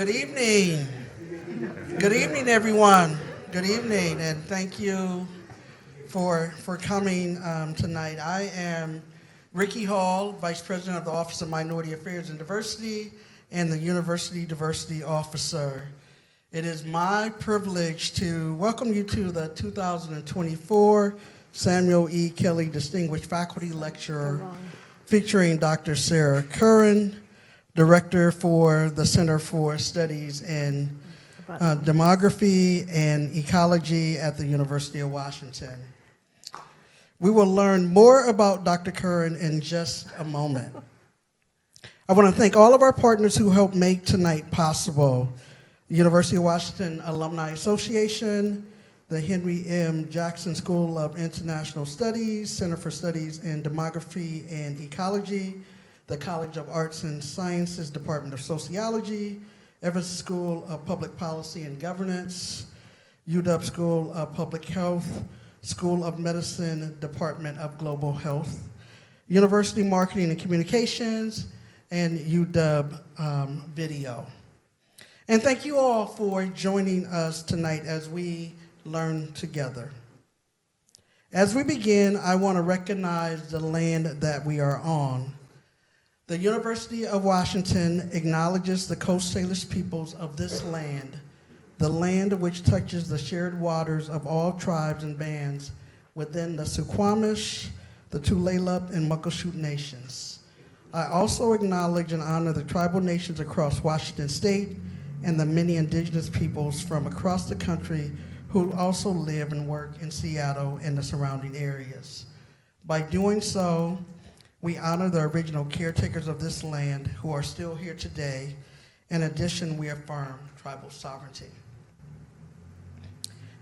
Good evening. Good evening, everyone. Good evening, and thank you for coming tonight. I am Ricky Hall, Vice President of the Office of Minority Affairs and Diversity, and the University Diversity Officer. It is my privilege to welcome you to the 2024 Samuel E. Kelly Distinguished Faculty Lecture featuring Dr. Sara Curran, Director for the Center for Studies in Demography and Ecology at the University of Washington. We will learn more about Dr. Curran in just a moment. I want to thank all of our partners who helped make tonight possible. The University of Washington Alumni Association, the Henry M. Jackson School of International Studies, Center for Studies in Demography and Ecology, the College of Arts and Sciences Department of Sociology, Evans School of Public Policy and Governance, UW School of Public Health, School of Medicine, Department of Global Health, University Marketing and Communications, and UW Video. And thank you all for joining us tonight as we learn together. As we begin, I want to recognize the land that we are on. The University of Washington acknowledges the Coast Salish peoples of this land, the land which touches the shared waters of all tribes and bands within the Suquamish, the Tulalip, and Muckleshoot nations. I also acknowledge and honor the tribal nations across Washington State and the many indigenous peoples from across the country who also live and work in Seattle and the surrounding areas. By doing so, we honor the original caretakers of this land who are still here today. In addition, we affirm tribal sovereignty.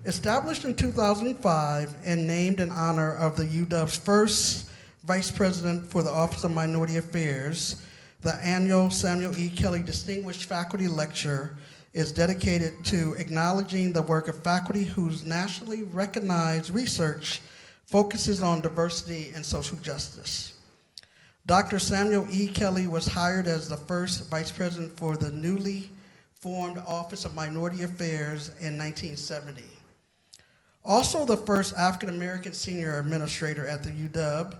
Established in 2005 and named in honor of the UW's first Vice President for the Office of Minority Affairs, the annual Samuel E. Kelly Distinguished Faculty Lecture is dedicated to acknowledging the work of faculty whose nationally recognized research focuses on diversity and social justice. Dr. Samuel E. Kelly was hired as the first Vice President for the newly formed Office of Minority Affairs in 1970. Also the first African American senior administrator at the UW,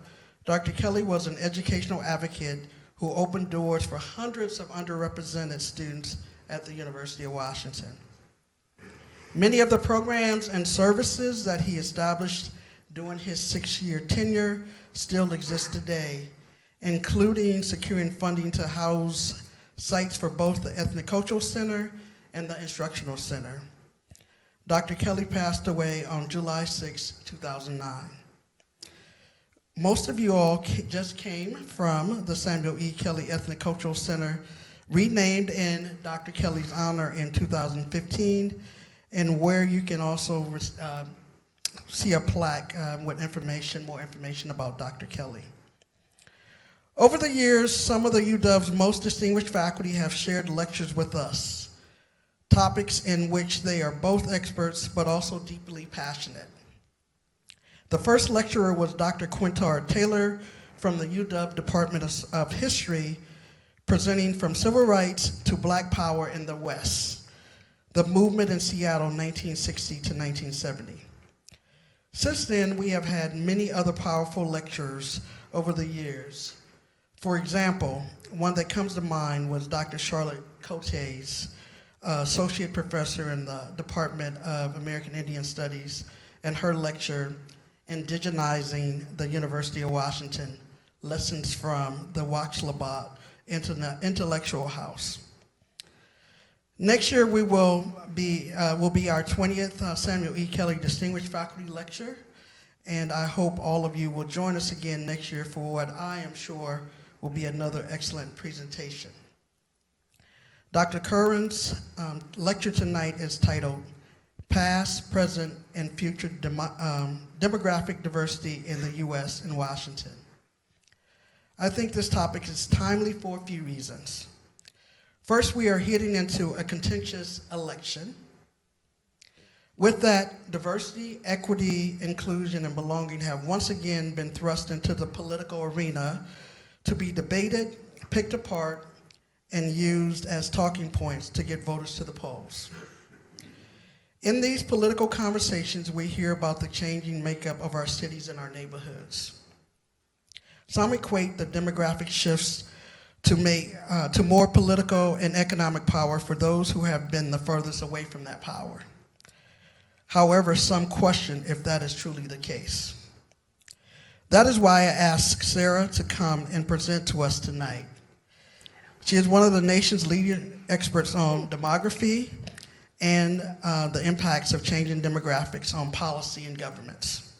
Dr. Kelly was an educational advocate who opened doors for hundreds of underrepresented students at the University of Washington. Many of the programs and services that he established during his 6-year tenure still exist today, including securing funding to house sites for both the Ethnocultural Center and the Instructional Center. Dr. Kelly passed away on July 6, 2009. Most of you all just came from the Samuel E. Kelly Ethnocultural Center, renamed in Dr. Kelly's honor in 2015, and where you can also see a plaque with more information about Dr. Kelly. Over the years, some of the UW's most distinguished faculty have shared lectures with us, topics in which they are both experts but also deeply passionate. The first lecturer was Dr. Quintard Taylor from the UW Department of History, presenting From Civil Rights to Black Power in the West, the movement in Seattle 1960 to 1970. Since then, we have had many other powerful lectures over the years. For example, one that comes to mind was Dr. Charlotte Cotes, Associate Professor in the Department of American Indian Studies, and her lecture, Indigenizing the University of Washington, Lessons from the Waxlabat Intellectual House. Next year will be our 20th Samuel E. Kelly Distinguished Faculty Lecture, and I hope all of you will join us again next year for what I am sure will be another excellent presentation. Dr. Curran's lecture tonight is titled Past, Present, and Future Demographic Diversity in the U.S. and Washington. I think this topic is timely for a few reasons. First, we are heading into a contentious election. With that, diversity, equity, inclusion, and belonging have once again been thrust into the political arena to be debated, picked apart, and used as talking points to get voters to the polls. In these political conversations, we hear about the changing makeup of our cities and our neighborhoods. Some equate the demographic shifts to more political and economic power for those who have been the furthest away from that power. However, some question if that is truly the case. That is why I asked Sara to come and present to us tonight. She is one of the nation's leading experts on demography and the impacts of changing demographics on policy and governments.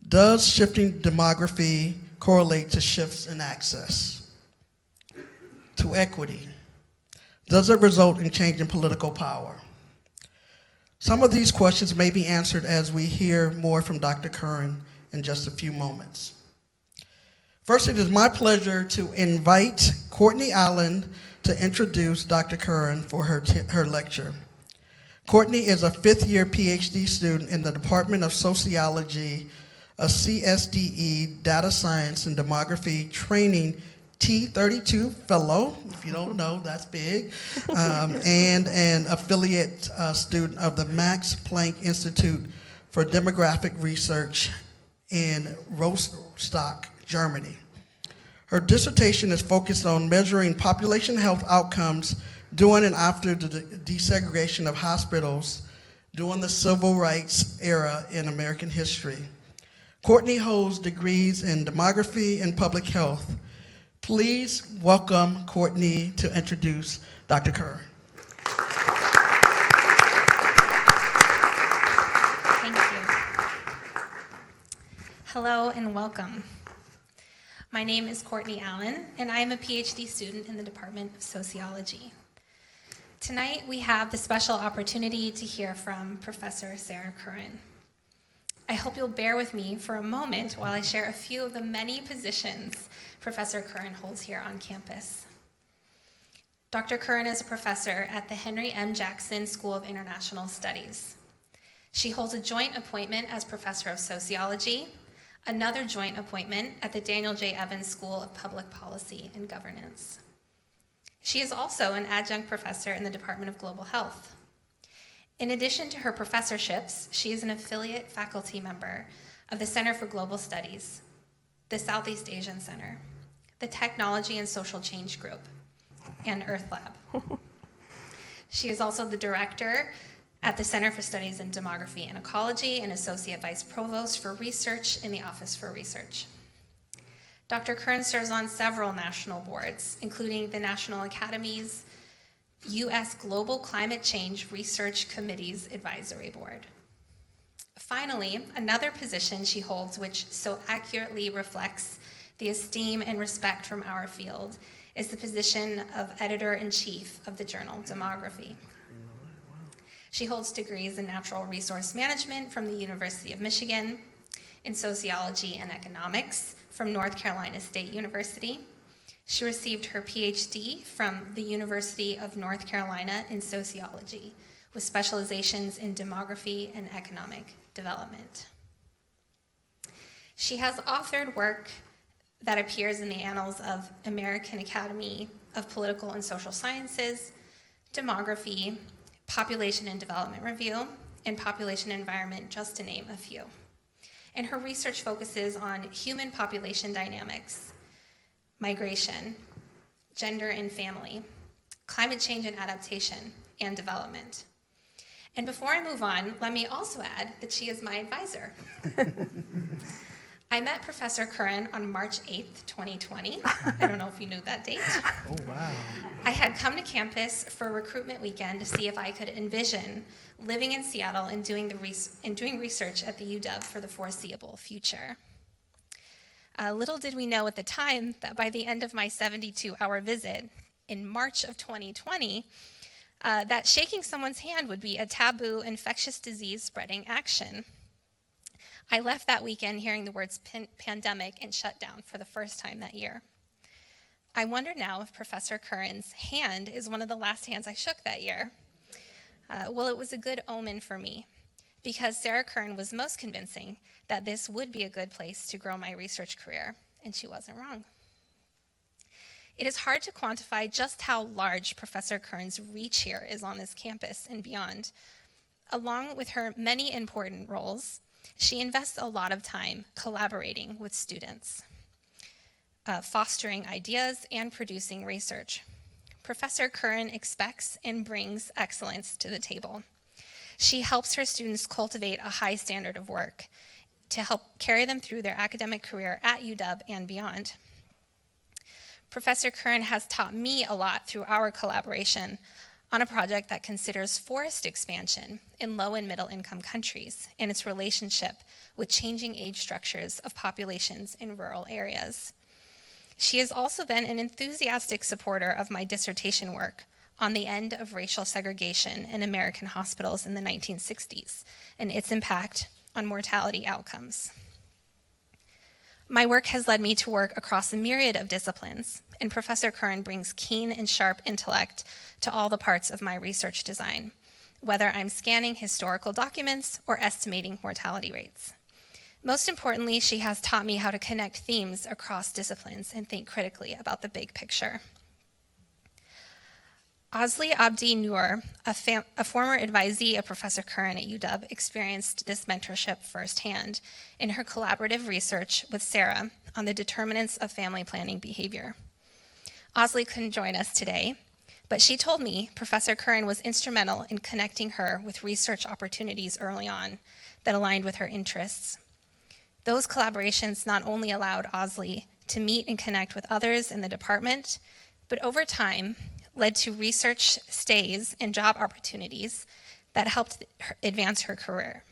Does shifting demography correlate to shifts in access, to equity? Does it result in change in political power? Some of these questions may be answered as we hear more from Dr. Curran in just a few moments. First, it is my pleasure to invite Courtney Allen to introduce Dr. Curran for her lecture. Courtney is a fifth-year PhD student in the Department of Sociology, a CSDE Data Science and Demography Training T32 Fellow, if you don't know, that's big, and an affiliate student of the Max Planck Institute for Demographic Research in Rostock, Germany. Her dissertation is focused on measuring population health outcomes during and after the desegregation of hospitals during the civil rights era in American history. Courtney holds degrees in demography and public health. Please welcome Courtney to introduce Dr. Curran. Thank you. Hello and welcome. My name is Courtney Allen, and I am a PhD student in the Department of Sociology. Tonight, we have the special opportunity to hear from Professor Sara Curran. I hope you'll bear with me for a moment while I share a few of the many positions Professor Curran holds here on campus. Dr. Curran is a professor at the Henry M. Jackson School of International Studies. She holds a joint appointment as Professor of Sociology, another joint appointment at the Daniel J. Evans School of Public Policy and Governance. She is also an adjunct professor in the Department of Global Health. In addition to her professorships, she is an affiliate faculty member of the Center for Global Studies, the Southeast Asian Center, the Technology and Social Change Group, and Earth Lab. She is also the director at the Center for Studies in Demography and Ecology and Associate Vice Provost for Research in the Office for Research. Dr. Curran serves on several national boards, including the National Academy's U.S. Global Climate Change Research Committee's Advisory Board. Finally, another position she holds, which so accurately reflects the esteem and respect from our field, is the position of Editor-in-Chief of the journal Demography. She holds degrees in Natural Resource Management from the University of Michigan, in Sociology and Economics from North Carolina State University. She received her PhD from the University of North Carolina in Sociology, with specializations in demography and economic development. She has authored work that appears in the Annals of American Academy of Political and Social Sciences, Demography, Population and Development Review, and Population Environment, just to name a few. And her research focuses on human population dynamics, migration, gender and family, climate change and adaptation, and development. And before I move on, let me also add that she is my advisor. I met Professor Curran on March 8th, 2020. I don't know if you knew that date. Oh, wow. I had come to campus for a recruitment weekend to see if I could envision living in Seattle and doing research at the UW for the foreseeable future. Little did we know at the time that by the end of my 72-hour visit in March of 2020, that shaking someone's hand would be a taboo infectious disease spreading action. I left that weekend hearing the words pandemic and shutdown for the first time that year. I wonder now if Professor Curran's hand is one of the last hands I shook that year. Well, it was a good omen for me, because Sara Curran was most convincing that this would be a good place to grow my research career, and she wasn't wrong. It is hard to quantify just how large Professor Curran's reach here is on this campus and beyond. Along with her many important roles, she invests a lot of time collaborating with students, fostering ideas and producing research. Professor Curran expects and brings excellence to the table. She helps her students cultivate a high standard of work to help carry them through their academic career at UW and beyond. Professor Curran has taught me a lot through our collaboration on a project that considers forest expansion in low and middle income countries and its relationship with changing age structures of populations in rural areas. She has also been an enthusiastic supporter of my dissertation work on the end of racial segregation in American hospitals in the 1960s and its impact on mortality outcomes. My work has led me to work across a myriad of disciplines, and Professor Curran brings keen and sharp intellect to all the parts of my research design, whether I'm scanning historical documents or estimating mortality rates. Most importantly, she has taught me how to connect themes across disciplines and think critically about the big picture. Asli Abdi Noor, a former advisee of Professor Curran at UW, experienced this mentorship firsthand in her collaborative research with Sara on the determinants of family planning behavior. Asli couldn't join us today, but she told me Professor Curran was instrumental in connecting her with research opportunities early on that aligned with her interests. Those collaborations not only allowed Asli to meet and connect with others in the department, but over time led to research stays and job opportunities that helped advance her career,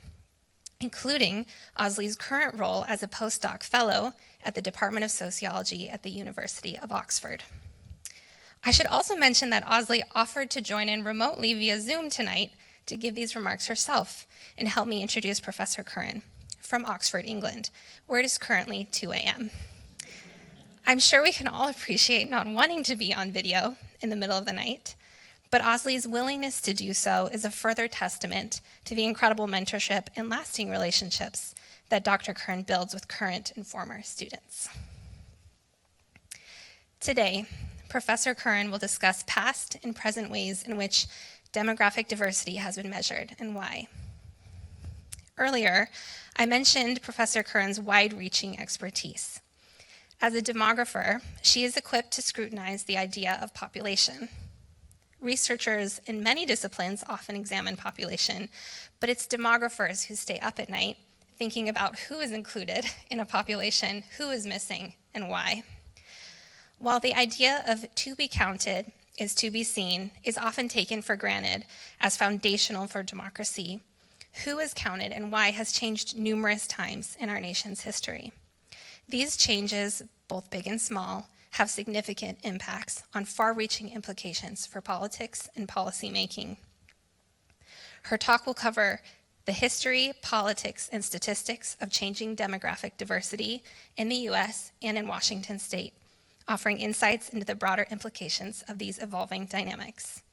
including Asli's current role as a postdoc fellow at the Department of Sociology at the University of Oxford. I should also mention that Asli offered to join in remotely via Zoom tonight to give these remarks herself and help me introduce Professor Curran from Oxford, England, where it is currently 2 a.m. I'm sure we can all appreciate not wanting to be on video in the middle of the night, but Asli's willingness to do so is a further testament to the incredible mentorship and lasting relationships that Dr. Curran builds with current and former students. Today, Professor Curran will discuss past and present ways in which demographic diversity has been measured and why. Earlier, I mentioned Professor Curran's wide-reaching expertise. As a demographer, she is equipped to scrutinize the idea of population. Researchers in many disciplines often examine population, but it's demographers who stay up at night thinking about who is included in a population, who is missing, and why. While the idea of to be counted is to be seen is often taken for granted as foundational for democracy, who is counted and why has changed numerous times in our nation's history. These changes, both big and small, have significant impacts on far-reaching implications for politics and policymaking. Her talk will cover the history, politics, and statistics of changing demographic diversity in the US and in Washington state, offering insights into the broader implications of these evolving dynamics.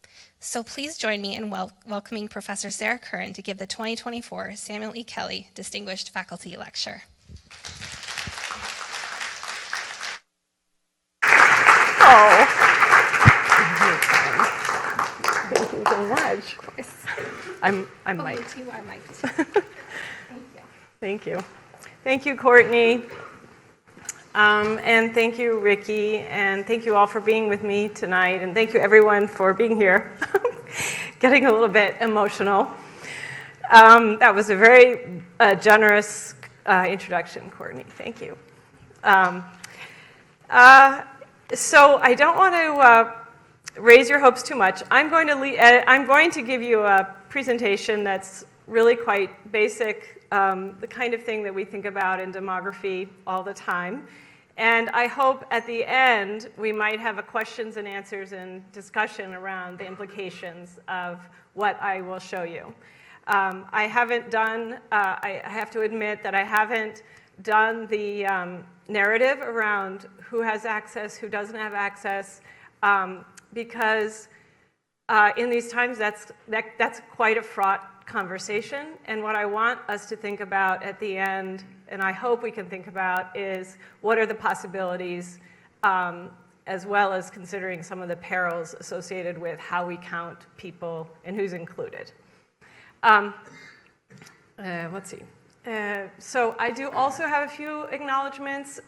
So please join me in welcoming Professor Sara Curran to give the 2024 Samuel E. Kelly Distinguished Faculty Lecture. Oh, thank you so much. Of course. I'm mic'd. You are mic'd. Thank you. Thank you, Courtney. And thank you, Ricky. And thank you all for being with me tonight. And thank you, everyone, for being here. Getting a little bit emotional. That was a very generous introduction, Courtney. Thank you. So I don't want to raise your hopes too much. I'm going to give you a presentation that's really quite basic, the kind of thing that we think about in demography all the time. And I hope at the end we might have a questions and answers and discussion around the implications of what I will show you. I haven't done, I have to admit that I haven't done the narrative around who has access, who doesn't have access, because in these times that's quite a fraught conversation. And what I want us to think about at the end, and I hope we can think about, is what are the possibilities as well as considering some of the perils associated with how we count people and who's included. Let's see. So I do also have a few acknowledgments.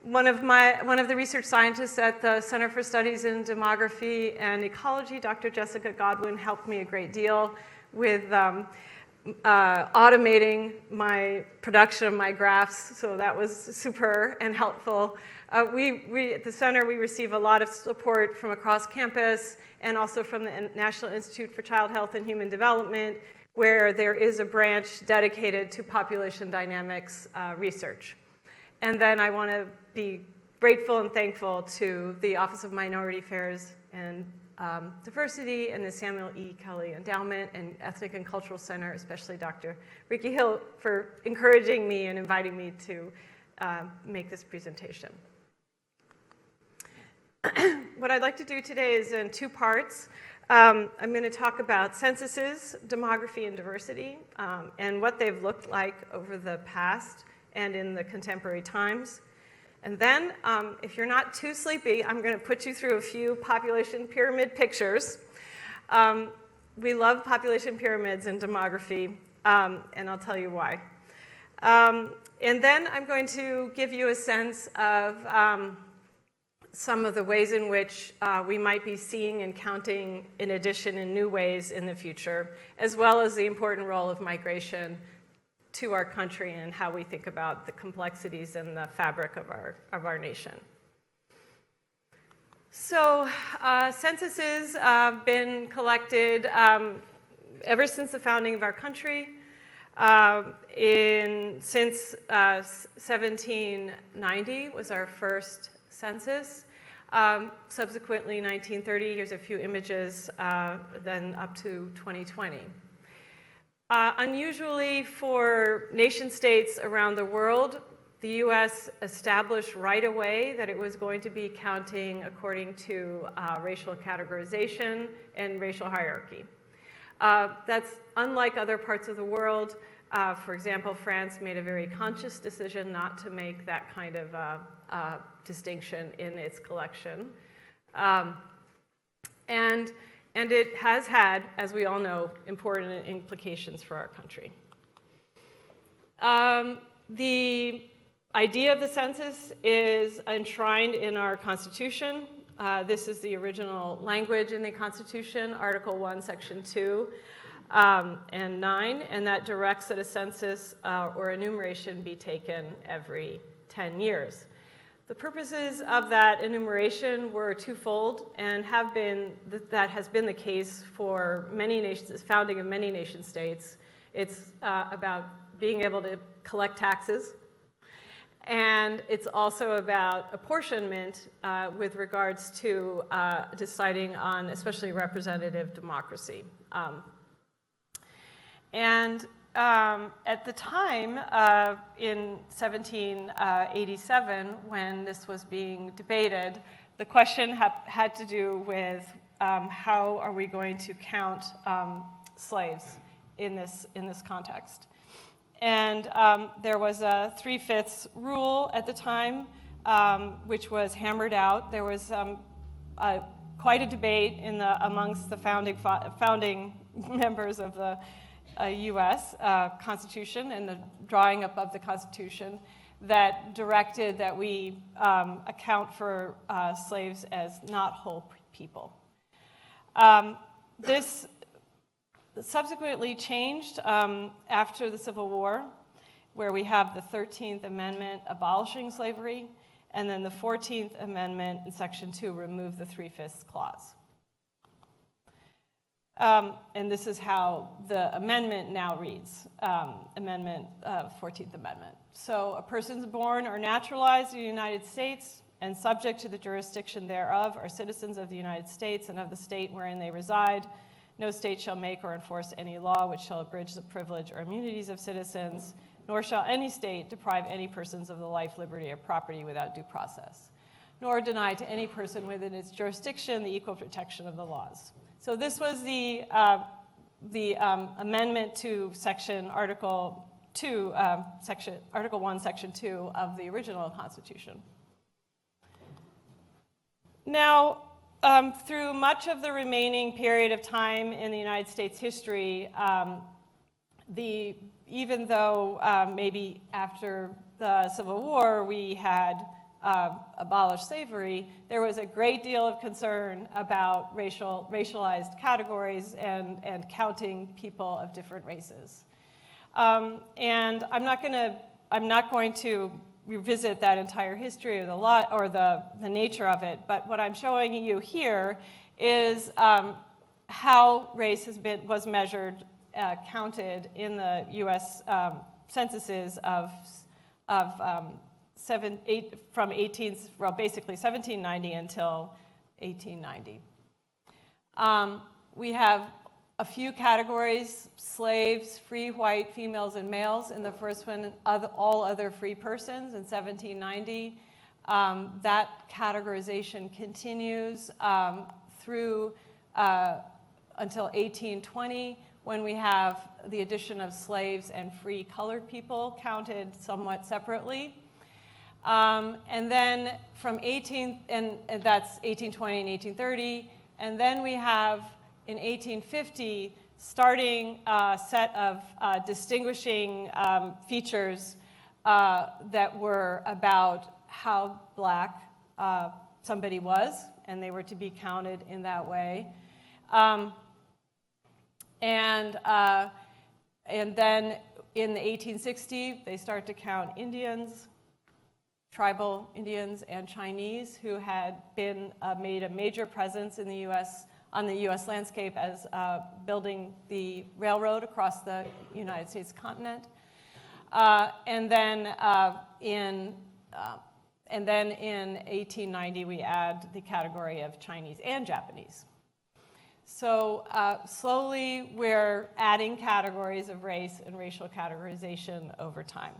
One of the research scientists at the Center for Studies in Demography and Ecology, Dr. Jessica Godwin, helped me a great deal with automating my production of my graphs, so that was super and helpful. We at the center, we receive a lot of support from across campus and also from the National Institute for Child Health and Human Development, where there is a branch dedicated to population dynamics research. And then I want to be grateful and thankful to the Office of Minority Affairs and Diversity and the Samuel E. Kelly Endowment and Ethnic and Cultural Center, especially Dr. Ricky Hill, for encouraging me and inviting me to make this presentation. What I'd like to do today is in two parts. I'm going to talk about censuses, demography, and diversity, and what they've looked like over the past and in the contemporary times. And then, if you're not too sleepy, I'm going to put you through a few population pyramid pictures. We love population pyramids in demography, and I'll tell you why. And then I'm going to give you a sense of some of the ways in which we might be seeing and counting in addition in new ways in the future, as well as the important role of migration to our country and how we think about the complexities and the fabric of our nation. So censuses have been collected ever since the founding of our country. Since 1790 was our first census. Subsequently, 1930, here's a few images, then up to 2020. Unusually for nation states around the world, the US established right away that it was going to be counting according to racial categorization and racial hierarchy. That's unlike other parts of the world. For example, France made a very conscious decision not to make that kind of distinction in its collection. And it has had, as we all know, important implications for our country. The idea of the census is enshrined in our Constitution. This is the original language in the Constitution, Article 1, Section 2 and 9, and that directs that a census or enumeration be taken every 10 years. The purposes of that enumeration were twofold and that has been the case for many nations, the founding of many nation states. It's about being able to collect taxes, and it's also about apportionment with regards to deciding on especially representative democracy. At the time, in 1787, when this was being debated, the question had to do with how are we going to count slaves in this context. And there was a 3/5 rule at the time, which was hammered out. There was quite a debate amongst the founding members of the U.S. Constitution and the drawing up of the Constitution that directed that we account for slaves as not whole people. This subsequently changed after the Civil War, where we have the 13th Amendment abolishing slavery, and then the 14th Amendment in Section 2 removed the 3/5 clause. And this is how the amendment now reads, 14th Amendment. So a person's born or naturalized in the United States and subject to the jurisdiction thereof are citizens of the United States and of the state wherein they reside. No state shall make or enforce any law which shall abridge the privilege or immunities of citizens, nor shall any state deprive any persons of the life, liberty, or property without due process, nor deny to any person within its jurisdiction the equal protection of the laws. So this was the amendment to Article 1, Section 2 of the original Constitution. Now, through much of the remaining period of time in the United States history, even though maybe after the Civil War we had abolished slavery, there was a great deal of concern about racialized categories and counting people of different races. And I'm not going to revisit that entire history or the nature of it, but what I'm showing you here is how race was measured, counted in the U.S. censuses from basically 1790 until 1890. We have a few categories: slaves, free white females and males in the first one, all other free persons in 1790. That categorization continues through until 1820, when we have the addition of slaves and free colored people counted somewhat separately. And then from and that's 1820 and 1830, and then we have in 1850 starting a set of distinguishing features that were about how black somebody was, and they were to be counted in that way. And then in the 1860s, they start to count Indians, tribal Indians, and Chinese, who had been made a major presence in the U.S. on the U.S. landscape as building the railroad across the United States continent. And then in 1890, we add the category of Chinese and Japanese. So slowly, we're adding categories of race and racial categorization over time.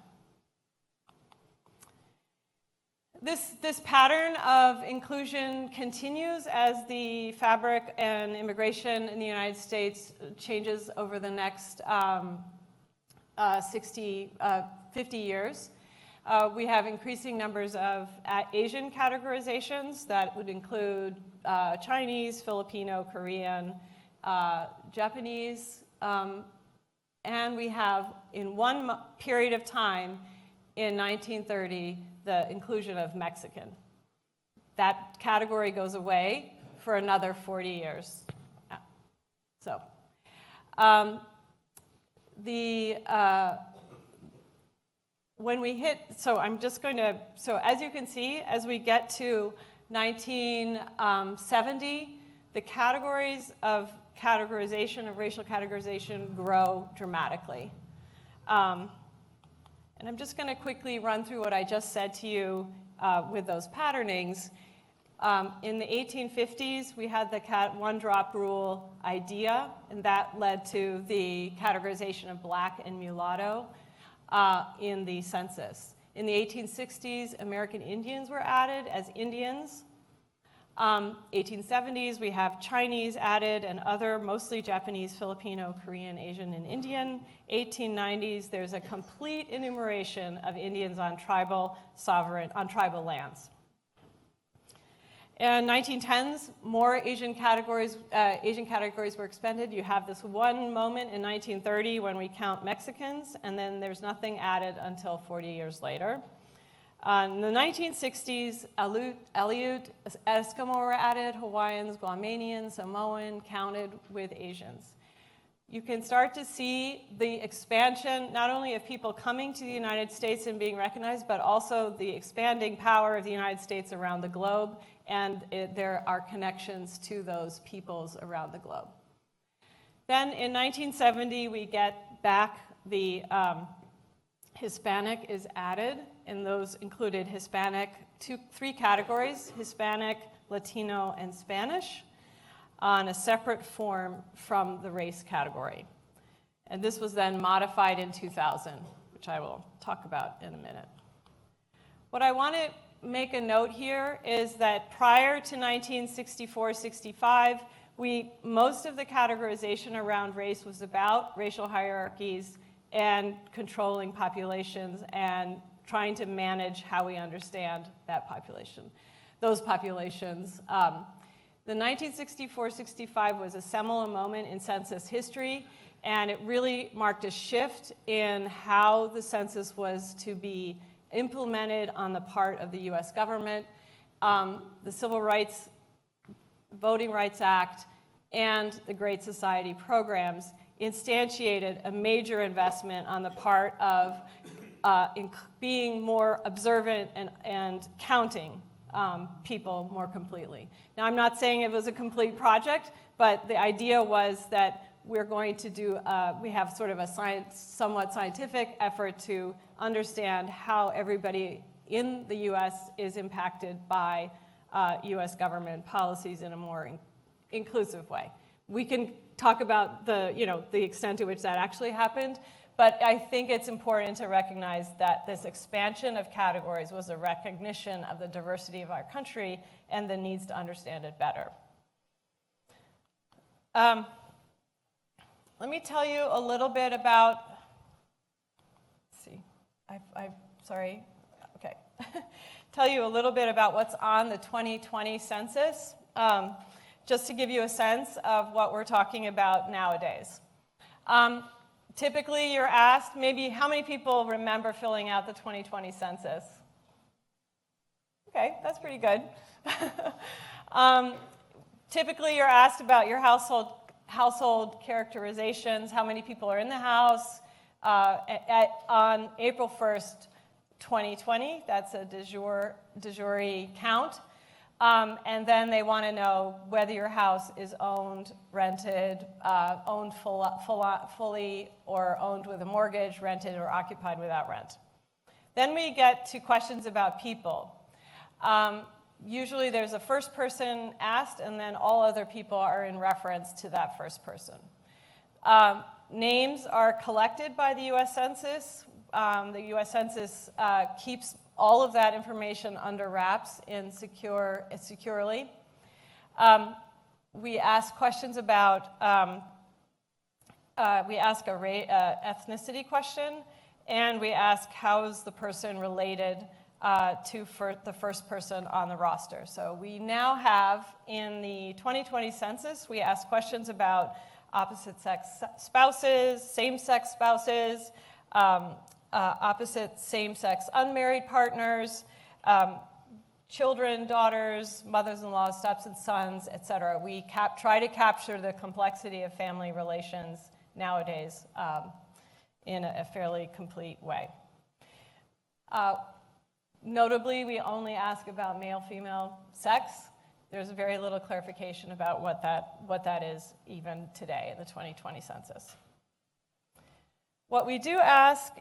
This pattern of inclusion continues as the fabric and immigration in the United States changes over the next 50 years. We have increasing numbers of Asian categorizations that would include Chinese, Filipino, Korean, Japanese, and we have in one period of time in 1930 the inclusion of Mexican. That category goes away for another 40 years. So when we hit, so as you can see, as we get to 1970, the categories of categorization, of racial categorization, grow dramatically. And I'm just going to quickly run through what I just said to you with those patternings. In the 1850s, we had the one-drop rule idea, and that led to the categorization of black and mulatto in the census. In the 1860s, American Indians were added as Indians. 1870s, we have Chinese added and other, mostly Japanese, Filipino, Korean, Asian, and Indian. 1890s, there's a complete enumeration of Indians on tribal lands. In 1910s, more Asian categories were expanded. You have this one moment in 1930 when we count Mexicans, and then there's nothing added until 40 years later. In the 1960s, Aleut, Eskimo were added, Hawaiians, Guamanians, Samoan counted with Asians. You can start to see the expansion, not only of people coming to the United States and being recognized, but also the expanding power of the United States around the globe, and there are connections to those peoples around the globe. Then in 1970, we get back the Hispanic is added, and those included Hispanic, three categories: Hispanic, Latino, and Spanish, on a separate form from the race category. And this was then modified in 2000, which I will talk about in a minute. What I want to make a note here is that prior to 1964-65, most of the categorization around race was about racial hierarchies and controlling populations and trying to manage how we understand that population. those populations. The 1964-65 was a seminal moment in census history, and it really marked a shift in how the census was to be implemented on the part of the US government. The Civil Rights, Voting Rights Act, and the Great Society programs instantiated a major investment on the part of being more observant and counting people more completely. Now, I'm not saying it was a complete project, but the idea was that we're going to do, we have sort of a somewhat scientific effort to understand how everybody in the US is impacted by US government policies in a more inclusive way. We can talk about the extent to which that actually happened, but I think it's important to recognize that this expansion of categories was a recognition of the diversity of our country and the needs to understand it better. Let me tell you a little bit about, let's see, sorry, okay. Tell you a little bit about what's on the 2020 census, just to give you a sense of what we're talking about nowadays. Typically, you're asked, maybe how many people remember filling out the 2020 census? Okay, that's pretty good. Typically, you're asked about your household characterizations, how many people are in the house. On April 1st, 2020, that's a de jure count. And then they want to know whether your house is owned, rented, owned fully, or owned with a mortgage, rented, or occupied without rent. Then we get to questions about people. Usually there's a first person asked, and then all other people are in reference to that first person. Names are collected by the U.S. Census. The U.S. Census keeps all of that information under wraps and securely. We ask questions about, we ask a ethnicity question, and we ask how is the person related to the first person on the roster. So we now have, in the 2020 census, we ask questions about opposite-sex spouses, same-sex spouses, opposite same-sex unmarried partners, children, daughters, mothers-in-law, stepsons, etc. We try to capture the complexity of family relations nowadays in a fairly complete way. Notably, we only ask about male-female sex. There's very little clarification about what that is even today in the 2020 census. What we do ask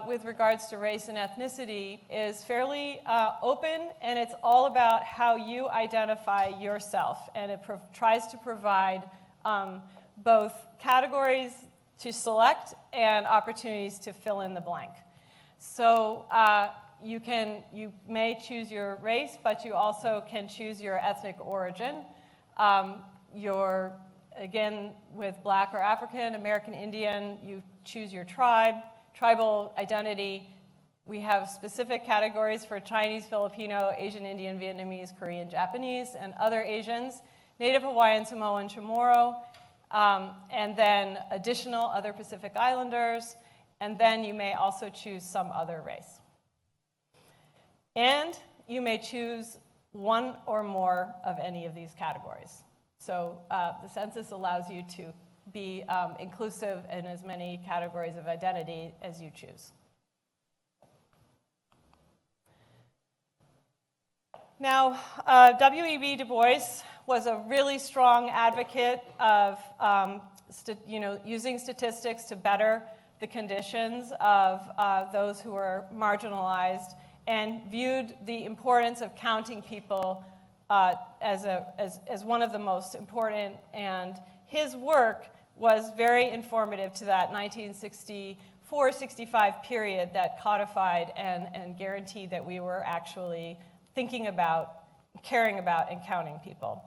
with regards to race and ethnicity is fairly open, and it's all about how you identify yourself. And it tries to provide both categories to select and opportunities to fill in the blank. So you may choose your race, but you also can choose your ethnic origin. Again, with Black or African, American Indian, you choose your tribe, tribal identity. We have specific categories for Chinese, Filipino, Asian Indian, Vietnamese, Korean, Japanese, and other Asians, Native Hawaiian, Samoan, Chamorro, and then additional other Pacific Islanders, and then you may also choose some other race. And you may choose one or more of any of these categories. So the census allows you to be inclusive in as many categories of identity as you choose. Now, W.E.B. Du Bois was a really strong advocate of using statistics to better the conditions of those who are marginalized, and viewed the importance of counting people as one of the most important, and his work was very informative to that 1964-65 period that codified and guaranteed that we were actually thinking about, caring about, and counting people.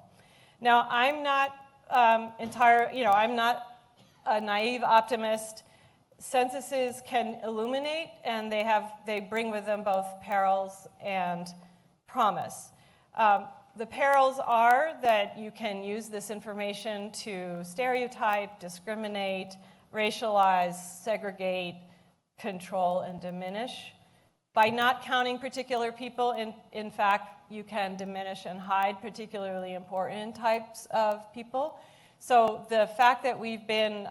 Now, I'm not I'm not a naive optimist. Censuses can illuminate, and they bring with them both perils and promise. The perils are that you can use this information to stereotype, discriminate, racialize, segregate, control, and diminish. By not counting particular people, in fact, you can diminish and hide particularly important types of people. So the fact that we've been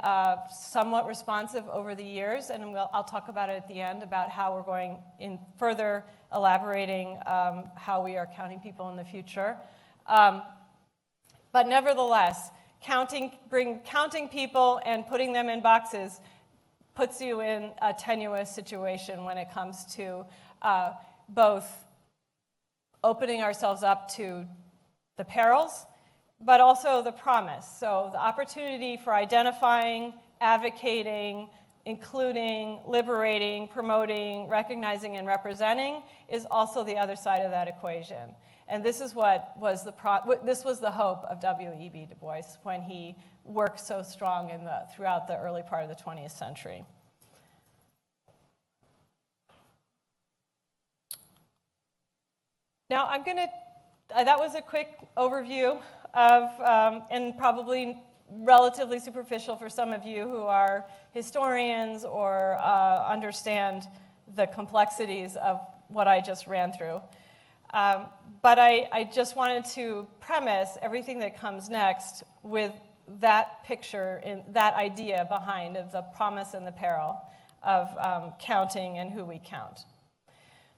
somewhat responsive over the years, and I'll talk about it at the end, about how we're going in further elaborating how we are counting people in the future. But nevertheless, counting people and putting them in boxes puts you in a tenuous situation when it comes to both opening ourselves up to the perils, but also the promise. So the opportunity for identifying, advocating, including, liberating, promoting, recognizing, and representing is also the other side of that equation. And this is what was this was the hope of W.E.B. Du Bois when he worked so strong throughout the early part of the 20th century. Now that was a quick overview of, and probably relatively superficial for some of you who are historians or understand the complexities of what I just ran through. But I just wanted to premise everything that comes next with that picture, and that idea behind of the promise and the peril of counting and who we count.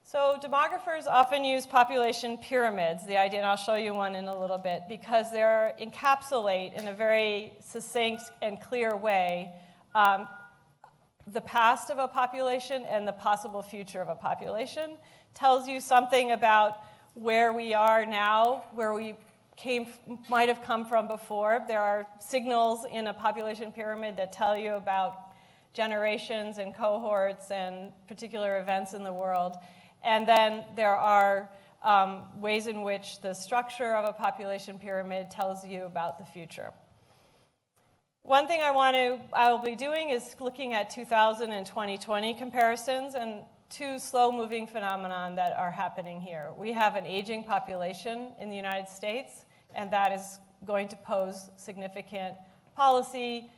So demographers often use population pyramids, the idea, and I'll show you one in a little bit, because they encapsulate in a very succinct and clear way the past of a population and the possible future of a population. Tells you something about where we are now, where we might have come from before. There are signals in a population pyramid that tell you about generations and cohorts and particular events in the world. And then there are ways in which the structure of a population pyramid tells you about the future. One thing I will be doing is looking at 2000 and 2020 comparisons, and two slow-moving phenomenon that are happening here. We have an aging population in the United States, and that is going to pose significant policy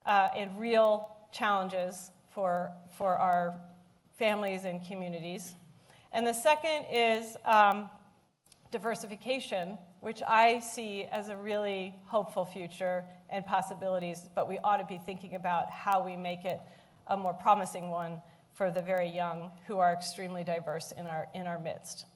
and real challenges for our families and communities. And the second is diversification, which I see as a really hopeful future and possibilities, but we ought to be thinking about how we make it a more promising one for the very young who are extremely diverse in our midst.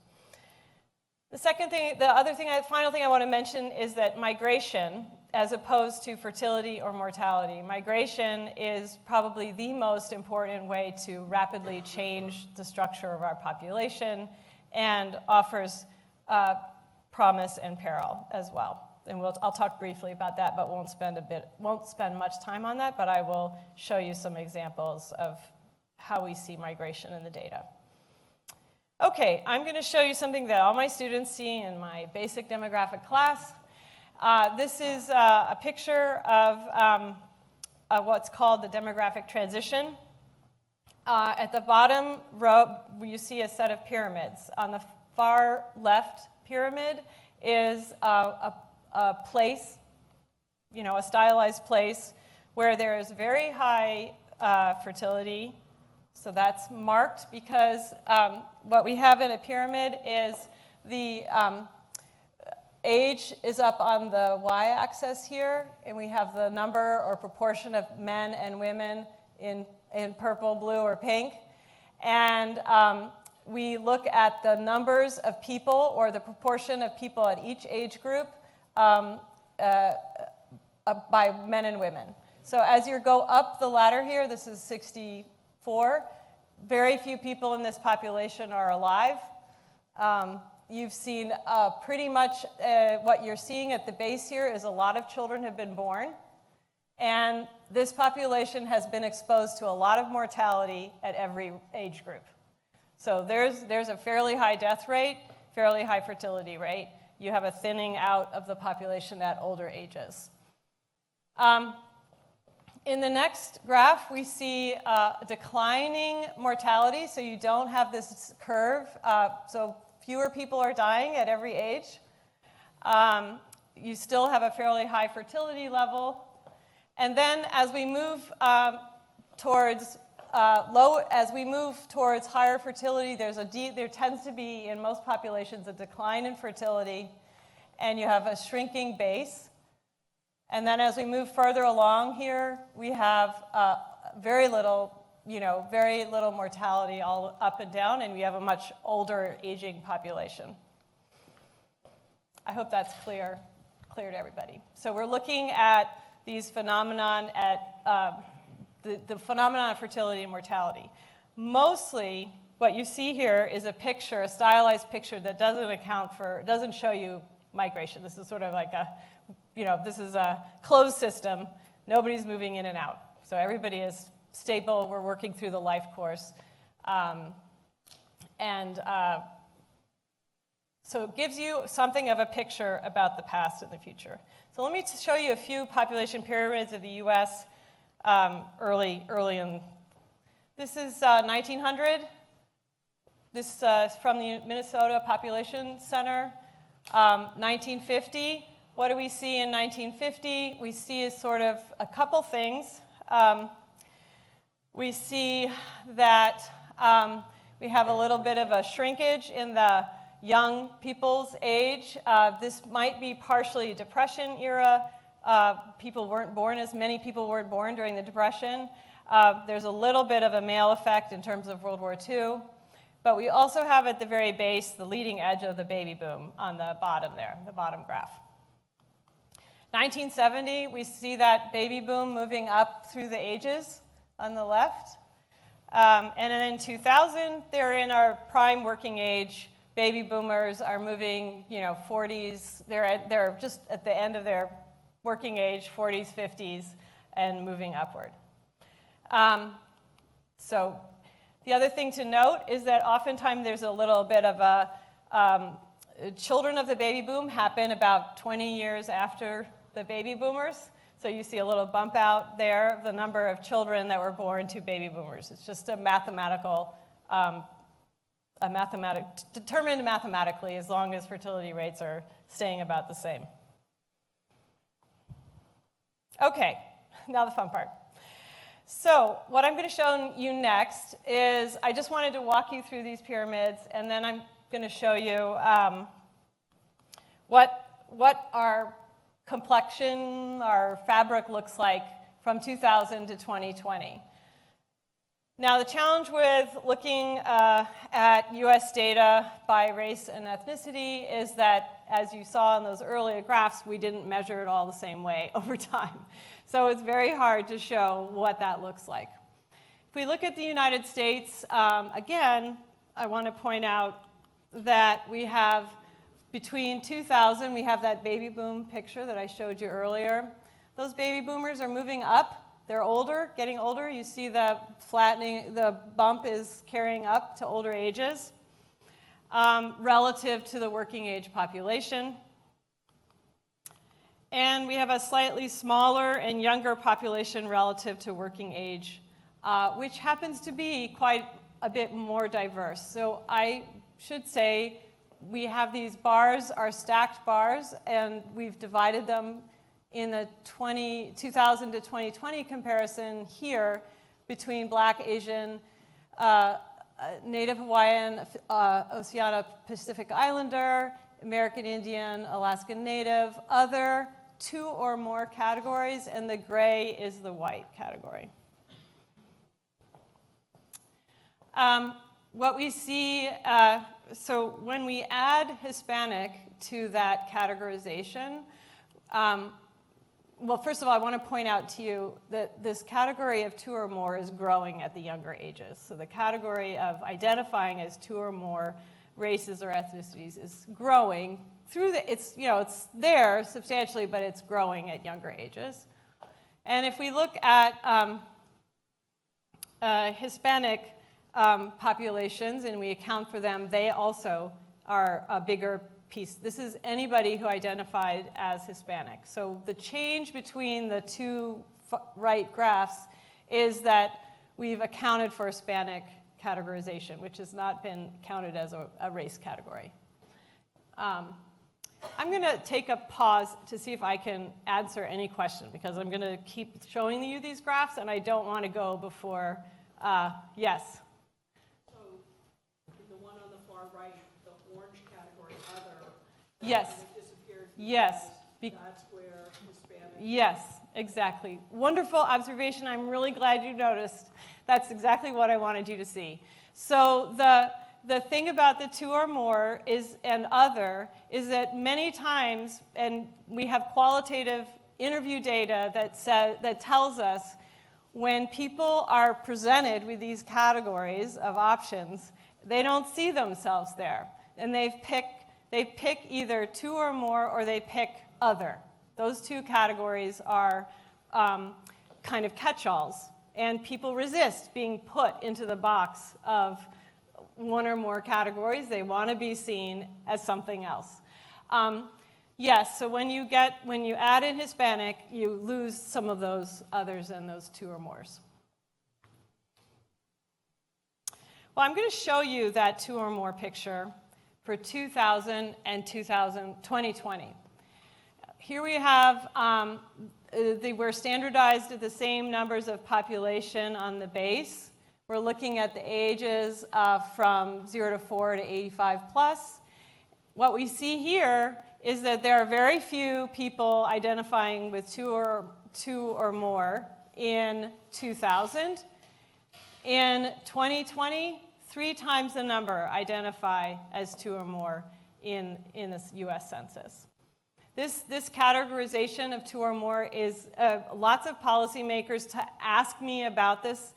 The final thing I want to mention is that migration, as opposed to fertility or mortality, migration is probably the most important way to rapidly change the structure of our population and offers promise and peril as well. And I'll talk briefly about that, but won't spend much time on that, but I will show you some examples of how we see migration in the data. Okay, I'm going to show you something that all my students see in my basic demographic class. This is a picture of what's called the demographic transition. At the bottom row, you see a set of pyramids. On the far left pyramid is a place, a stylized place where there is very high fertility. So that's marked because what we have in a pyramid is the age is up on the y-axis here, and we have the number or proportion of men and women in purple, blue, or pink. And we look at the numbers of people or the proportion of people at each age group by men and women. So as you go up the ladder here, this is 64, very few people in this population are alive. You've seen pretty much what you're seeing at the base here is a lot of children have been born. And this population has been exposed to a lot of mortality at every age group. So there's a fairly high death rate, fairly high fertility rate. You have a thinning out of the population at older ages. In the next graph, we see declining mortality, so you don't have this curve. So fewer people are dying at every age. You still have a fairly high fertility level. And then as we move towards higher fertility, there tends to be, in most populations, a decline in fertility, and you have a shrinking base. And then as we move further along here, we have very little mortality all up and down, and we have a much older aging population. I hope that's clear to everybody. So we're looking at these phenomenon the phenomenon of fertility and mortality. Mostly, what you see here is a stylized picture that doesn't show you migration. This is sort of like this is a closed system. Nobody's moving in and out. So everybody is stable. We're working through the life course. So it gives you something of a picture about the past and the future. So let me show you a few population pyramids of the U.S. early in. This is 1900. This is from the Minnesota Population Center. 1950. What do we see in 1950? We see sort of a couple things. We see that we have a little bit of a shrinkage in the young people's age. This might be partially Depression era. Many people weren't born during the Depression. There's a little bit of a male effect in terms of World War II. But we also have at the very base the leading edge of the baby boom on the bottom there, the bottom graph. 1970, we see that baby boom moving up through the ages on the left. And then in 2000, they're in our prime working age. Baby boomers are moving, 40s. They're just at the end of their working age, 40s, 50s, and moving upward. So the other thing to note is that oftentimes there's a little bit of a children of the baby boom happen about 20 years after the baby boomers. So you see a little bump out there of the number of children that were born to baby boomers. It's just determined mathematically as long as fertility rates are staying about the same. Okay, now the fun part. So what I'm going to show you next is I just wanted to walk you through these pyramids, and then I'm going to show you what our complexion, our fabric looks like from 2000 to 2020. Now, the challenge with looking at U.S. data by race and ethnicity is that, as you saw in those earlier graphs, we didn't measure it all the same way over time. So it's very hard to show what that looks like. If we look at the United States, again, I want to point out that we have, between 2000, we have that baby boom picture that I showed you earlier. Those baby boomers are moving up. They're older, getting older. You see the flattening, the bump is carrying up to older ages relative to the working age population. And we have a slightly smaller and younger population relative to working age, which happens to be quite a bit more diverse. So I should say we have these bars, are stacked bars, and we've divided them in the 2000 to 2020 comparison here between Black, Asian, Native Hawaiian, Oceania Pacific Islander, American Indian, Alaskan Native, other 2 or more categories, and the gray is the white category. What we see, so when we add Hispanic to that categorization, well, first of all, I want to point out to you that this category of 2 or more is growing at the younger ages. So the category of identifying as 2 or more races or ethnicities is growing through it's there substantially, but it's growing at younger ages. And if we look at Hispanic populations and we account for them, they also are a bigger piece. This is anybody who identified as Hispanic. So the change between the 2 right graphs is that we've accounted for Hispanic categorization, which has not been counted as a race category. I'm going to take a pause to see if I can answer any question, because I'm going to keep showing you these graphs, and I don't want to go before, yes. So the one on the far right, the orange category, other. Yes. It disappeared. Yes. That's where Hispanic. Yes, exactly. Wonderful observation. I'm really glad you noticed. That's exactly what I wanted you to see. So the thing about the two or more is, and other, is that many times, and we have qualitative interview data that tells us when people are presented with these categories of options, they don't see themselves there. And they pick either two or more, or they pick other. Those two categories are kind of catch-alls. And people resist being put into the box of one or more categories. They want to be seen as something else. Yes, so when you add in Hispanic, you lose some of those others and those two or mores. Well, I'm going to show you that two or more picture for 2000 and 2020. Here we have, we're standardized at the same numbers of population on the base. We're looking at the ages from 0 to 4 to 85 plus. What we see here is that there are very few people identifying with two or more in 2000. In 2020, 3 times the number identify as two or more in the US Census. This categorization of two or more is lots of policymakers to ask me about this.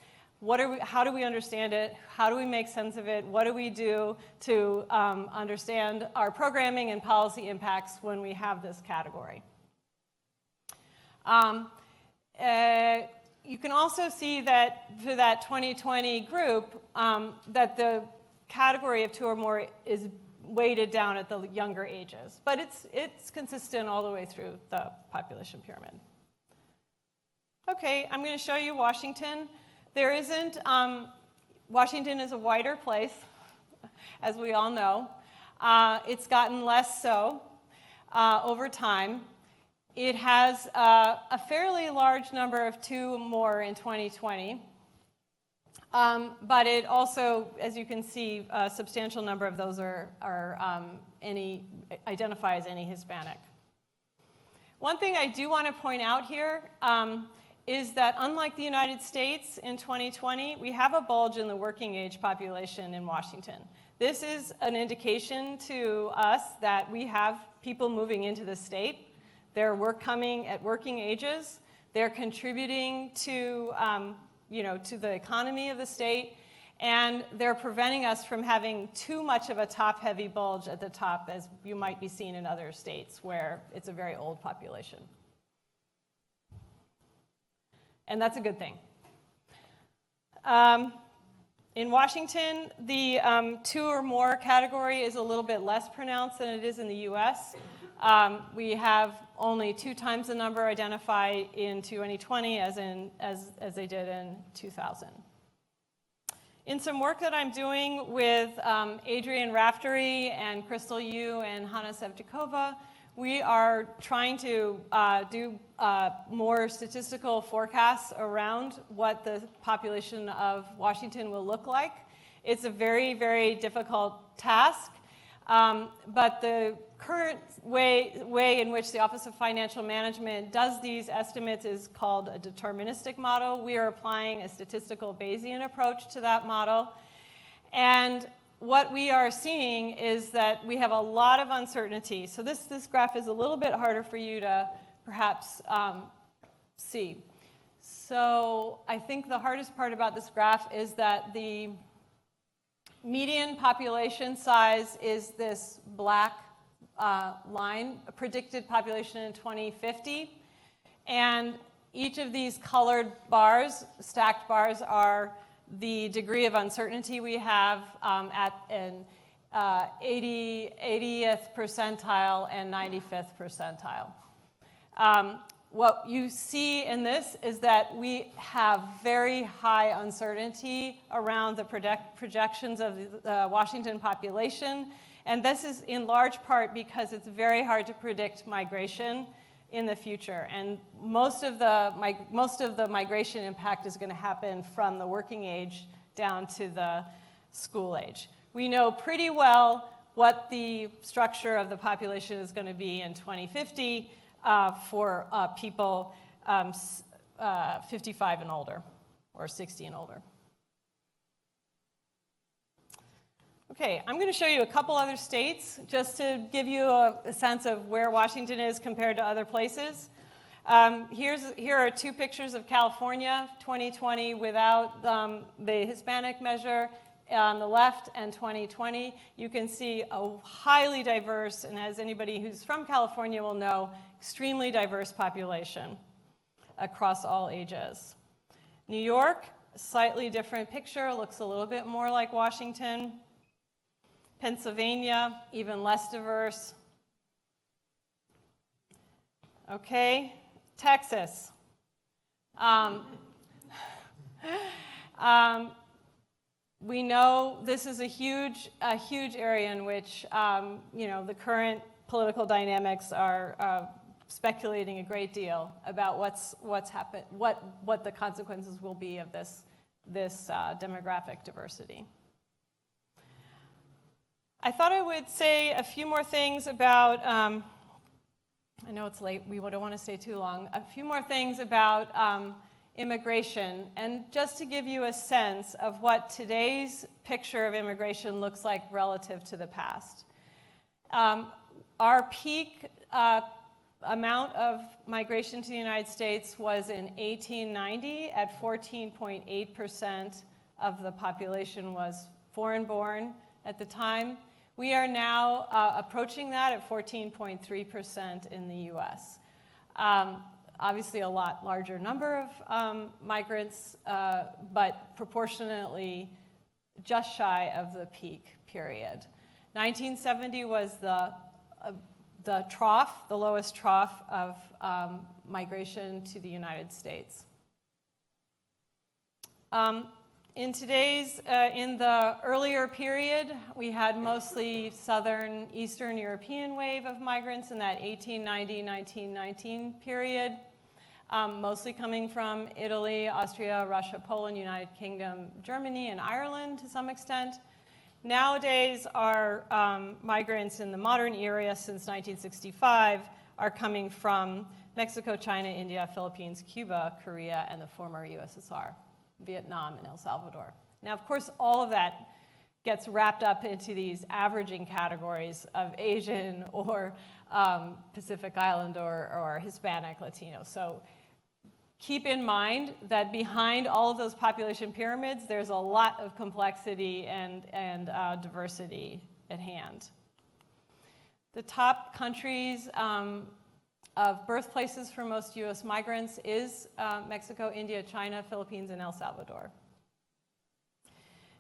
How do we understand it? How do we make sense of it? What do we do to understand our programming and policy impacts when we have this category? You can also see that for that 2020 group, that the category of two or more is weighted down at the younger ages. But it's consistent all the way through the population pyramid. Okay, I'm going to show you Washington. There isn't, Washington is a whiter place, as we all know. It's gotten less so over time. It has a fairly large number of two or more in 2020. But it also, as you can see, a substantial number of those identify as any Hispanic. One thing I do want to point out here is that unlike the United States in 2020, we have a bulge in the working age population in Washington. This is an indication to us that we have people moving into the state. They're coming at working ages. They're contributing to the economy of the state, and they're preventing us from having too much of a top-heavy bulge at the top, as you might be seeing in other states where it's a very old population. And that's a good thing. In Washington, the two or more category is a little bit less pronounced than it is in the US. We have only 2 times the number identified in 2020 as they did in 2000. In some work that I'm doing with Adrian Raftery and Crystal Yu and Hanna Sevcikova, we are trying to do more statistical forecasts around what the population of Washington will look like. It's a very, very difficult task, but the current way in which the Office of Financial Management does these estimates is called a deterministic model. We are applying a statistical Bayesian approach to that model. And what we are seeing is that we have a lot of uncertainty. So this graph is a little bit harder for you to perhaps see. So I think the hardest part about this graph is that the median population size is this black line, a predicted population in 2050. And each of these colored bars, stacked bars, are the degree of uncertainty we have at an 80th percentile and 95th percentile. What you see in this is that we have very high uncertainty around the projections of the Washington population, And this is in large part because it's very hard to predict migration in the future. And most of the migration impact is going to happen from the working age down to the school age. We know pretty well what the structure of the population is going to be in 2050 for people 55 and older, or 60 and older. Okay, I'm going to show you a couple other states just to give you a sense of where Washington is compared to other places. Here are two pictures of California, 2020 without the Hispanic measure on the left and 2020. You can see a highly diverse, and as anybody who's from California will know, extremely diverse population across all ages. New York, a slightly different picture, looks a little bit more like Washington. Pennsylvania, even less diverse. Okay, Texas. We know this is a huge area in which the current political dynamics are speculating a great deal about what's happened, what the consequences will be of this demographic diversity. I thought I would say a few more things about, I know it's late, we don't want to stay too long, a few more things about immigration, and just to give you a sense of what today's picture of immigration looks like relative to the past. Our peak amount of migration to the United States was in 1890 at 14.8% of the population was foreign-born at the time. We are now approaching that at 14.3% in the US. Obviously a lot larger number of migrants, but proportionately just shy of the peak period. 1970 was the trough, the lowest trough of migration to the United States. In the earlier period, we had mostly southern, eastern European wave of migrants in that 1890-1919 period, mostly coming from Italy, Austria, Russia, Poland, United Kingdom, Germany, and Ireland to some extent. Nowadays, our migrants in the modern era since 1965 are coming from Mexico, China, India, Philippines, Cuba, Korea, and the former USSR. Vietnam and El Salvador. Now, of course, all of that gets wrapped up into these averaging categories of Asian or Pacific Island or Hispanic, Latino. So keep in mind that behind all of those population pyramids, there's a lot of complexity and diversity at hand. The top countries of birthplaces for most U.S. migrants is Mexico, India, China, Philippines, and El Salvador.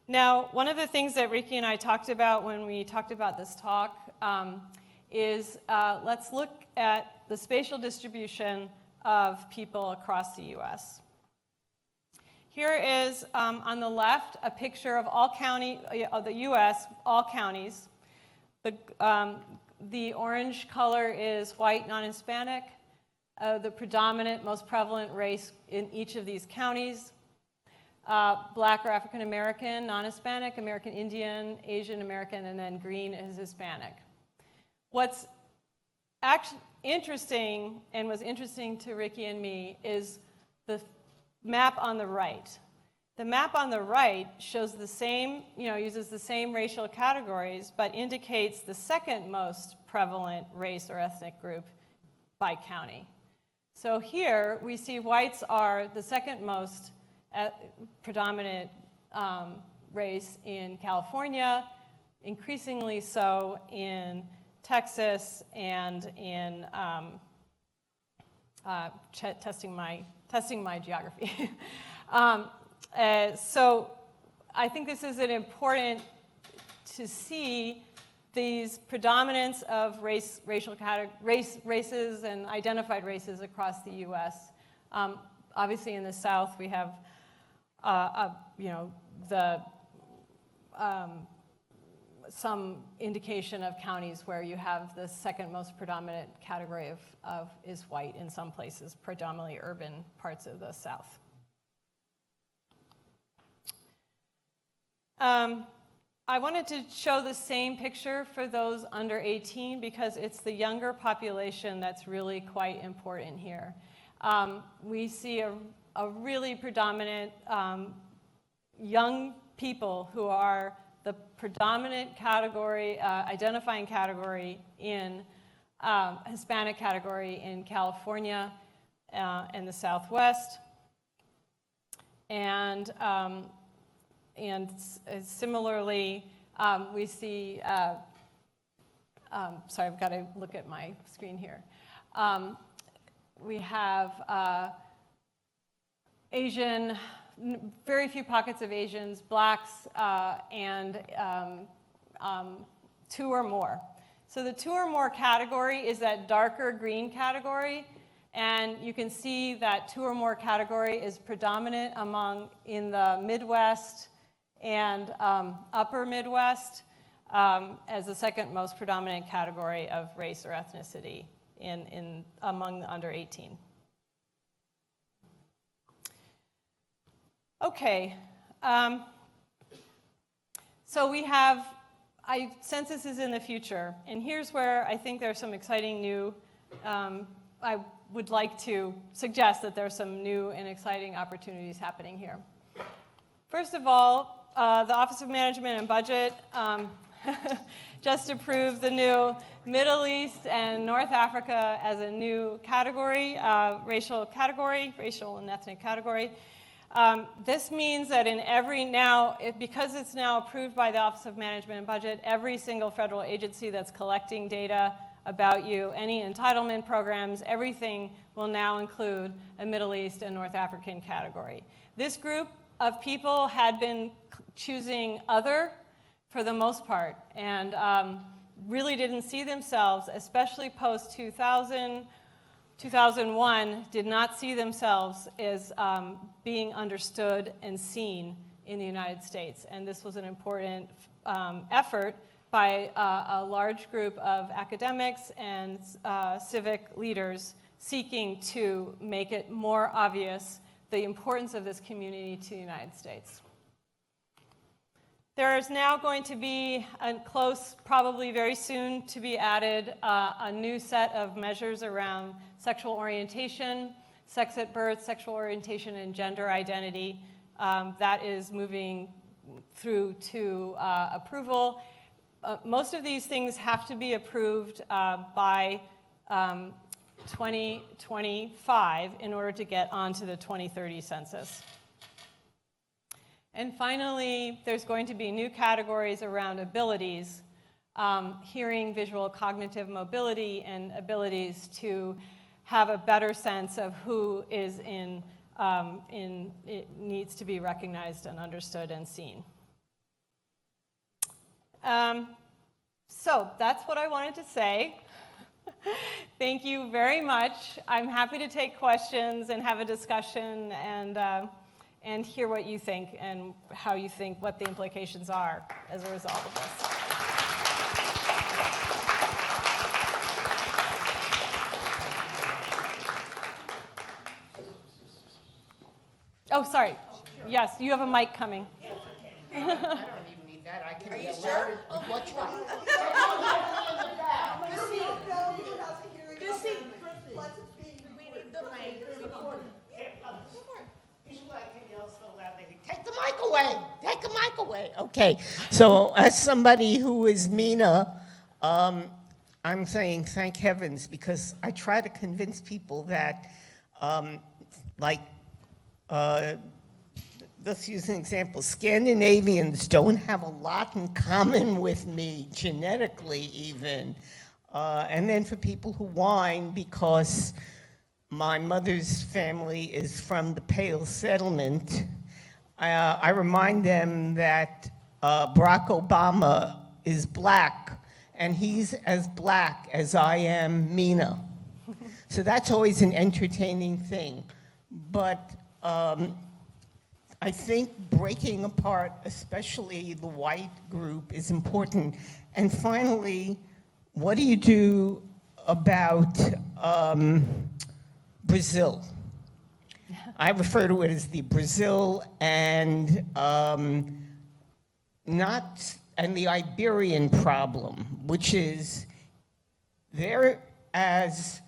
Now, one of the things that Ricky and I talked about when we talked about this talk is let's look at the spatial distribution of people across the U.S. Here is, on the left, a picture of the U.S., all counties. The orange color is white, non-Hispanic, the predominant, most prevalent race in each of these counties. Black or African American, non-Hispanic, American Indian, Asian American, and then green is Hispanic. What's actually interesting, and was interesting to Ricky and me, is the map on the right. The map on the right shows the same, uses the same racial categories, but indicates the second most prevalent race or ethnic group by county. So here we see whites are the second most predominant race in California, increasingly so in Texas, and in testing my geography. So I think this is important to see these predominance of races and identified races across the U.S. Obviously, in the South, we have some indication of counties where you have the second most predominant category of is white in some places, predominantly urban parts of the South. I wanted to show the same picture for those under 18 because it's the younger population that's really quite important here. We see a really predominant young people who are the predominant category, identifying category in Hispanic category in California and the Southwest. And similarly, we see, sorry, I've got to look at my screen here. We have Asian, very few pockets of Asians, blacks, and 2 or more. So the 2 or more category is that darker green category, and you can see that 2 or more category is predominant in the Midwest and upper Midwest as the second most predominant category of race or ethnicity among the under 18. Okay, so we have, census is in the future, and here's where I think there's some exciting new, I would like to suggest that there's some new and exciting opportunities happening here. First of all, the Office of Management and Budget just approved the new Middle East and North Africa as a new category, racial and ethnic category. This means that in because it's now approved by the Office of Management and Budget, every single federal agency that's collecting data about you, any entitlement programs, everything will now include a Middle East and North African category. This group of people had been choosing other for the most part and really didn't see themselves, especially post-2000, 2001, did not see themselves as being understood and seen in the United States. And this was an important effort by a large group of academics and civic leaders seeking to make it more obvious the importance of this community to the United States. There is now going to be probably very soon to be added, a new set of measures around sexual orientation, sex at birth, sexual orientation, and gender identity. That is moving through to approval. Most of these things have to be approved by 2025 in order to get onto the 2030 census. And finally, there's going to be new categories around abilities, hearing, visual, cognitive mobility, and abilities to have a better sense of who is it needs to be recognized and understood and seen. So that's what I wanted to say. Thank you very much. I'm happy to take questions and have a discussion and hear what you think and how you think, what the implications are as a result of this. Oh, sorry. Yes, you have a mic coming. I don't even need that. I can yell louder. What's wrong? Take the mic away. Take the mic away. Okay. So as somebody who is MENA, I'm saying thank heavens, because I try to convince people that, let's use an example. Scandinavians don't have a lot in common with me, genetically even. And then for people who whine because my mother's family is from the Pale Settlement, I remind them that Barack Obama is black, and he's as black as I am MENA. So that's always an entertaining thing. But I think breaking apart, especially the white group, is important. And finally, what do you do about Brazil? I refer to it as the Brazil and the Iberian problem, which is they're as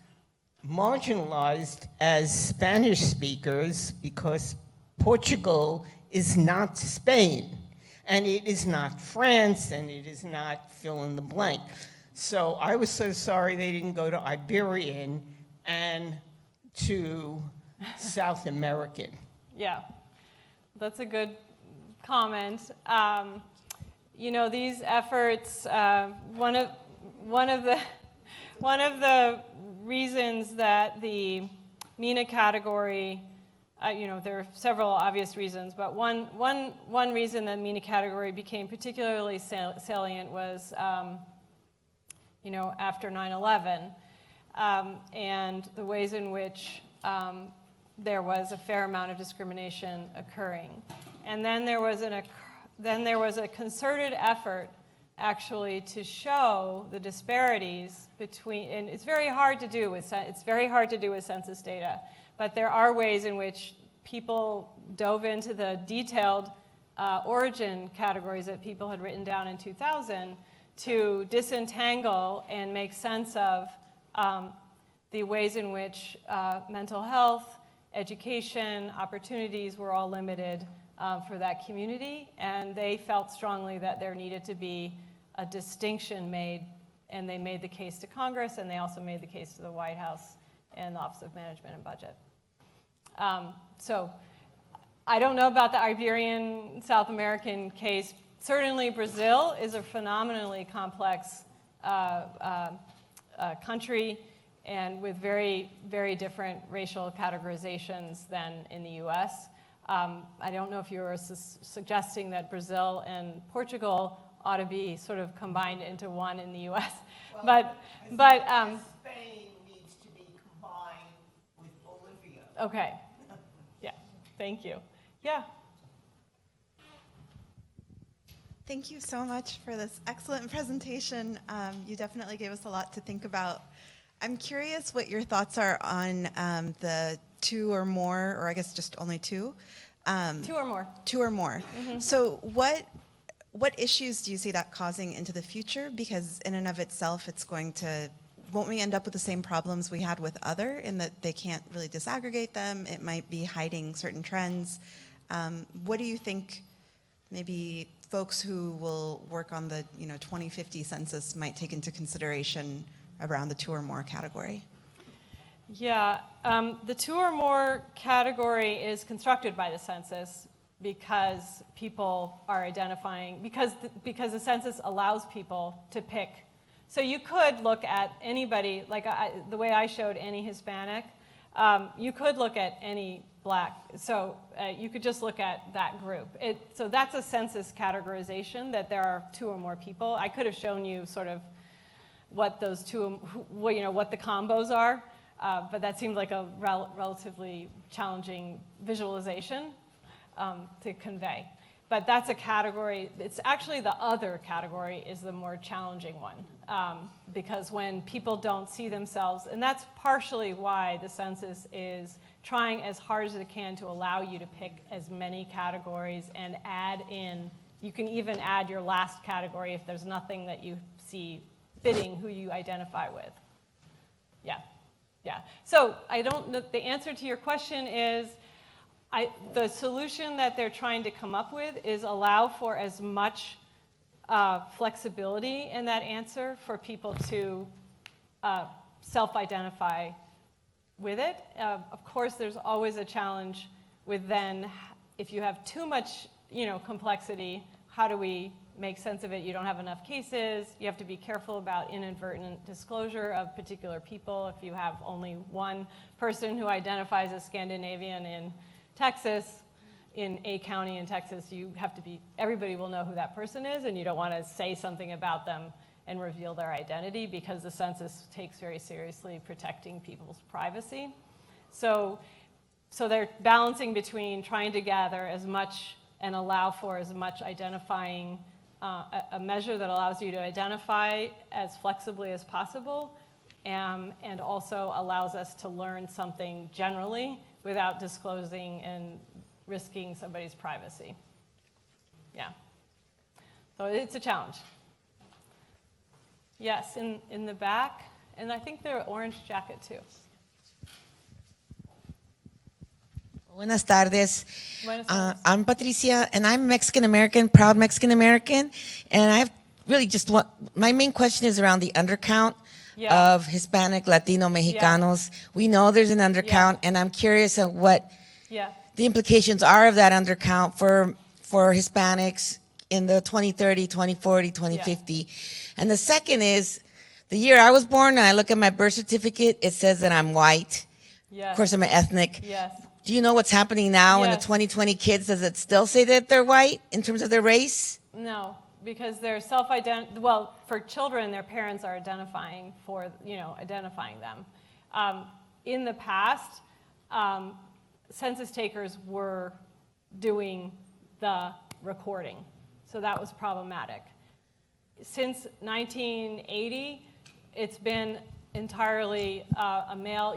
marginalized as Spanish speakers because Portugal is not Spain, and it is not France, and it is not fill in the blank. So I was so sorry they didn't go to Iberian and to South American. Yeah, that's a good comment. You know, these efforts, one of the reasons that the MENA category, you know, there are several obvious reasons, but one reason the MENA category became particularly salient was, you know, after 9/11, and the ways in which there was a fair amount of discrimination occurring. And then there was a concerted effort actually to show the disparities between, and it's very hard to do with census data, but there are ways in which people dove into the detailed origin categories that people had written down in 2000 to disentangle and make sense of the ways in which mental health, education, opportunities were all limited for that community, and they felt strongly that there needed to be a distinction made, and they made the case to Congress, and they also made the case to the White House and the Office of Management and Budget. So I don't know about the Iberian South American case. Certainly Brazil is a phenomenally complex country, and with very, very different racial categorizations than in the US. I don't know if you were suggesting that Brazil and Portugal ought to be sort of combined into one in the US. But Spain needs to be combined with Bolivia. Okay. Yeah, thank you. Yeah. Thank you so much for this excellent presentation. You definitely gave us a lot to think about. I'm curious what your thoughts are on the two or more, or I guess just only two. Two or more. Two or more. Mm-hmm. So what issues do you see that causing into the future? Because in and of itself, won't we end up with the same problems we had with other, in that they can't really disaggregate them? It might be hiding certain trends. What do you think maybe folks who will work on the 2050 census might take into consideration around the two or more category? Yeah, the two or more category is constructed by the census because people are identifying, because the census allows people to pick. So you could look at anybody, like the way I showed any Hispanic, you could look at any Black. So you could just look at that group. So that's a census categorization, that there are two or more people. I could have shown you sort of what those two, what the combos are, but that seemed like a relatively challenging visualization to convey. But that's a category. It's actually the other category is the more challenging one, because when people don't see themselves, and that's partially why the census is trying as hard as it can to allow you to pick as many categories and add in, you can even add your last category if there's nothing that you see fitting who you identify with. Yeah. So I don't know, the answer to your question is, the solution that they're trying to come up with is allow for as much flexibility in that answer for people to self-identify with it. Of course, there's always a challenge with then, if you have too much, complexity, how do we make sense of it? You don't have enough cases. You have to be careful about inadvertent disclosure of particular people. If you have only one person who identifies as Scandinavian in Texas, in a county in Texas, you have to be, everybody will know who that person is, and you don't want to say something about them and reveal their identity, because the census takes very seriously protecting people's privacy. So So they're balancing between trying to gather as much and allow for as much identifying, a measure that allows you to identify as flexibly as possible, and also allows us to learn something generally without disclosing and risking somebody's privacy. Yeah. So it's a challenge. Yes, in the back, and I think they're orange jacket too. Buenas tardes. Buenas tardes. I'm Patricia, and I'm Mexican American, proud Mexican American. And I have really just my main question is around the undercount Yeah. of Hispanic, Latino, Mexicanos. We know there's an undercount, and I'm curious of what Yeah. the implications are of that undercount for Hispanics in the 2030, 2040, 2050. And the second is, the year I was born, and I look at my birth certificate, it says that I'm white. Yes. Of course, I'm an ethnic. Yes. Do you know what's happening now in the Yes. 2020 kids? Does it still say that they're white in terms of their race? No, because they're well, for children, their parents are identifying them. In the past, census takers were doing the recording, so that was problematic. Since 1980, it's been entirely a mail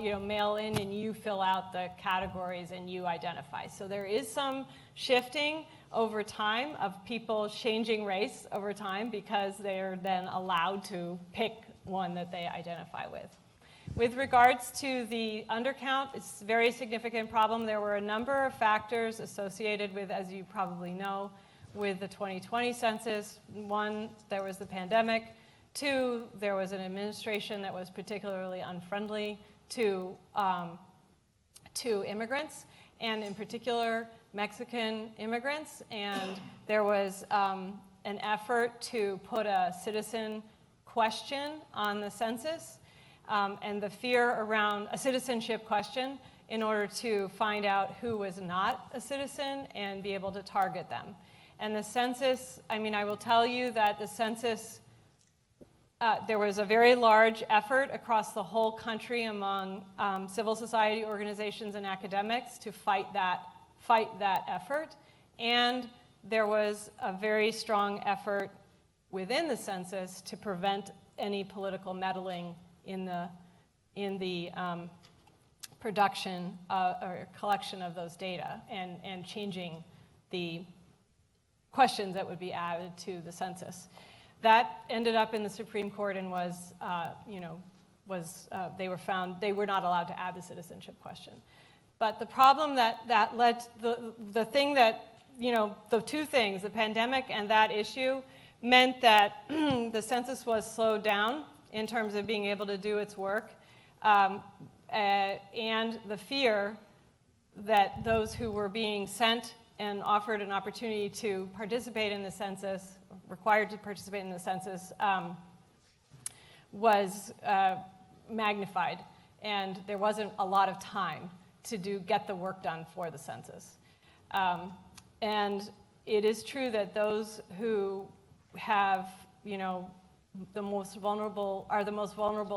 in, and you fill out the categories and you identify. So there is some shifting over time of people changing race over time because they're then allowed to pick one that they identify with. With regards to the undercount, it's a very significant problem. There were a number of factors associated with, as you probably know, with the 2020 census. One, there was the pandemic. Two, there was an administration that was particularly unfriendly to immigrants, and in particular, Mexican immigrants. And there was an effort to put a citizen question on the census, and the fear around a citizenship question in order to find out who was not a citizen and be able to target them. And the census, I will tell you that the census, there was a very large effort across the whole country among civil society organizations and academics to fight that effort. And there was a very strong effort within the census to prevent any political meddling in the production or collection of those data and changing the questions that would be added to the census. That ended up in the Supreme Court and they were found, they were not allowed to add the citizenship question. But the problem that led, the thing that, the two things, the pandemic and that issue, meant that the census was slowed down in terms of being able to do its work, and the fear that those who were being sent and offered an opportunity to participate in the census, required to participate in the census, was magnified, and there wasn't a lot of time to get the work done for the census. And it is true that those who have, the most vulnerable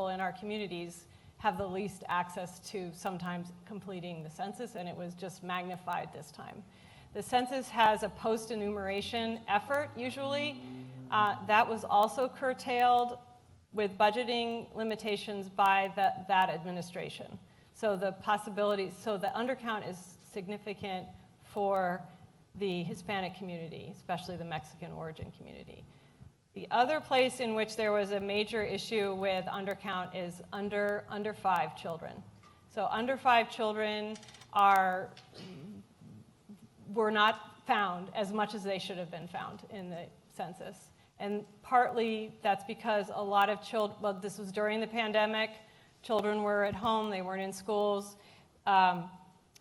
in our communities have the least access to sometimes completing the census, and it was just magnified this time. The census has a post-enumeration effort, usually. That was also curtailed with budgeting limitations by that administration. So the undercount is significant for the Hispanic community, especially the Mexican origin community. The other place in which there was a major issue with undercount is under 5 children. So under 5 children were not found as much as they should have been found in the census. And partly that's because a lot of children, well, this was during the pandemic, children were at home, they weren't in schools,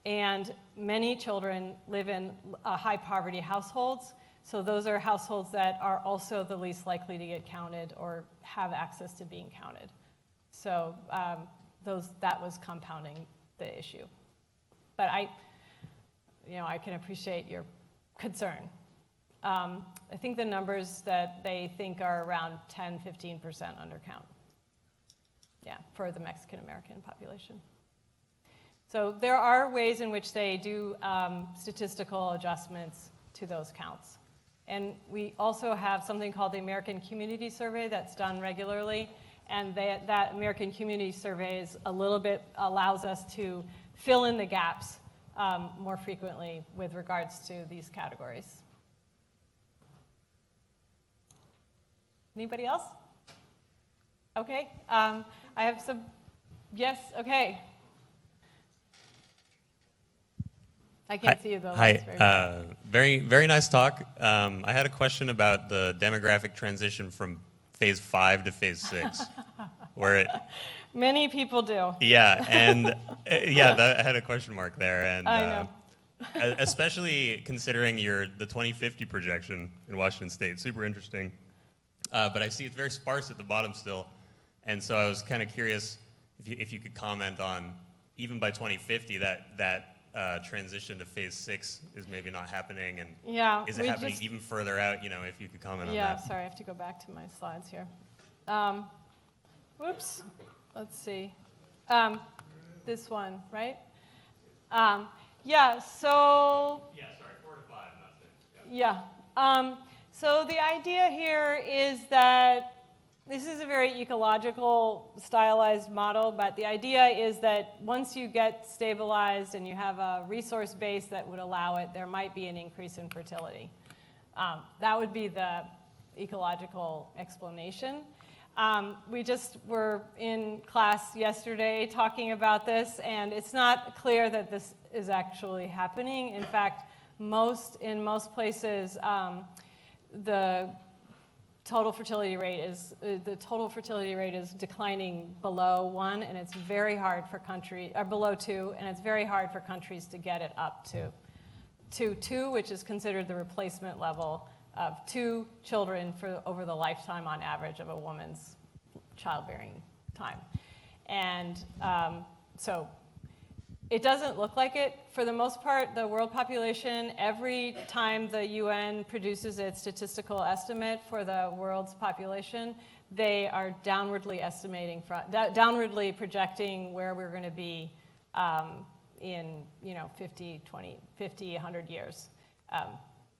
and many children live in high poverty households. So those are households that are also the least likely to get counted or have access to being counted. So that was compounding the issue. But I can appreciate your concern. I think the numbers that they think are around 10-15% undercount. Yeah, for the Mexican American population. So there are ways in which they do statistical adjustments to those counts. And we also have something called the American Community Survey that's done regularly. And that American Community Survey is a little bit allows us to fill in the gaps more frequently with regards to these categories. Anybody else? Okay, I have some, yes, okay. I can't see you though. Hi, very nice talk. I had a question about the demographic transition from phase 5 to phase 6, where it. Many people do. Yeah, and I had a question mark there, and I know. especially considering the 2050 projection in Washington State, super interesting. But I see it's very sparse at the bottom still, and so I was kind of curious if you could comment on, even by 2050, that transition to phase 6 is maybe not happening, and is it happening even further out? If you could comment on that. Yeah, sorry, I have to go back to my slides here. Whoops, let's see. This one, right? So. Yeah, sorry, 4 to 5, not 6. Yeah. So the idea here is that this is a very ecological stylized model, but the idea is that once you get stabilized and you have a resource base that would allow it, there might be an increase in fertility. That would be the ecological explanation. We just were in class yesterday talking about this, and it's not clear that this is actually happening. In fact, in most places, the total fertility rate is declining below 1, and it's very hard for below 2, and it's very hard for countries to get it up to 2, which is considered the replacement level of 2 children over the lifetime on average of a woman's childbearing time. And so it doesn't look like it. For the most part, the world population, every time the UN produces its statistical estimate for the world's population, they are downwardly downwardly projecting where we're going to be in 50, 100 years.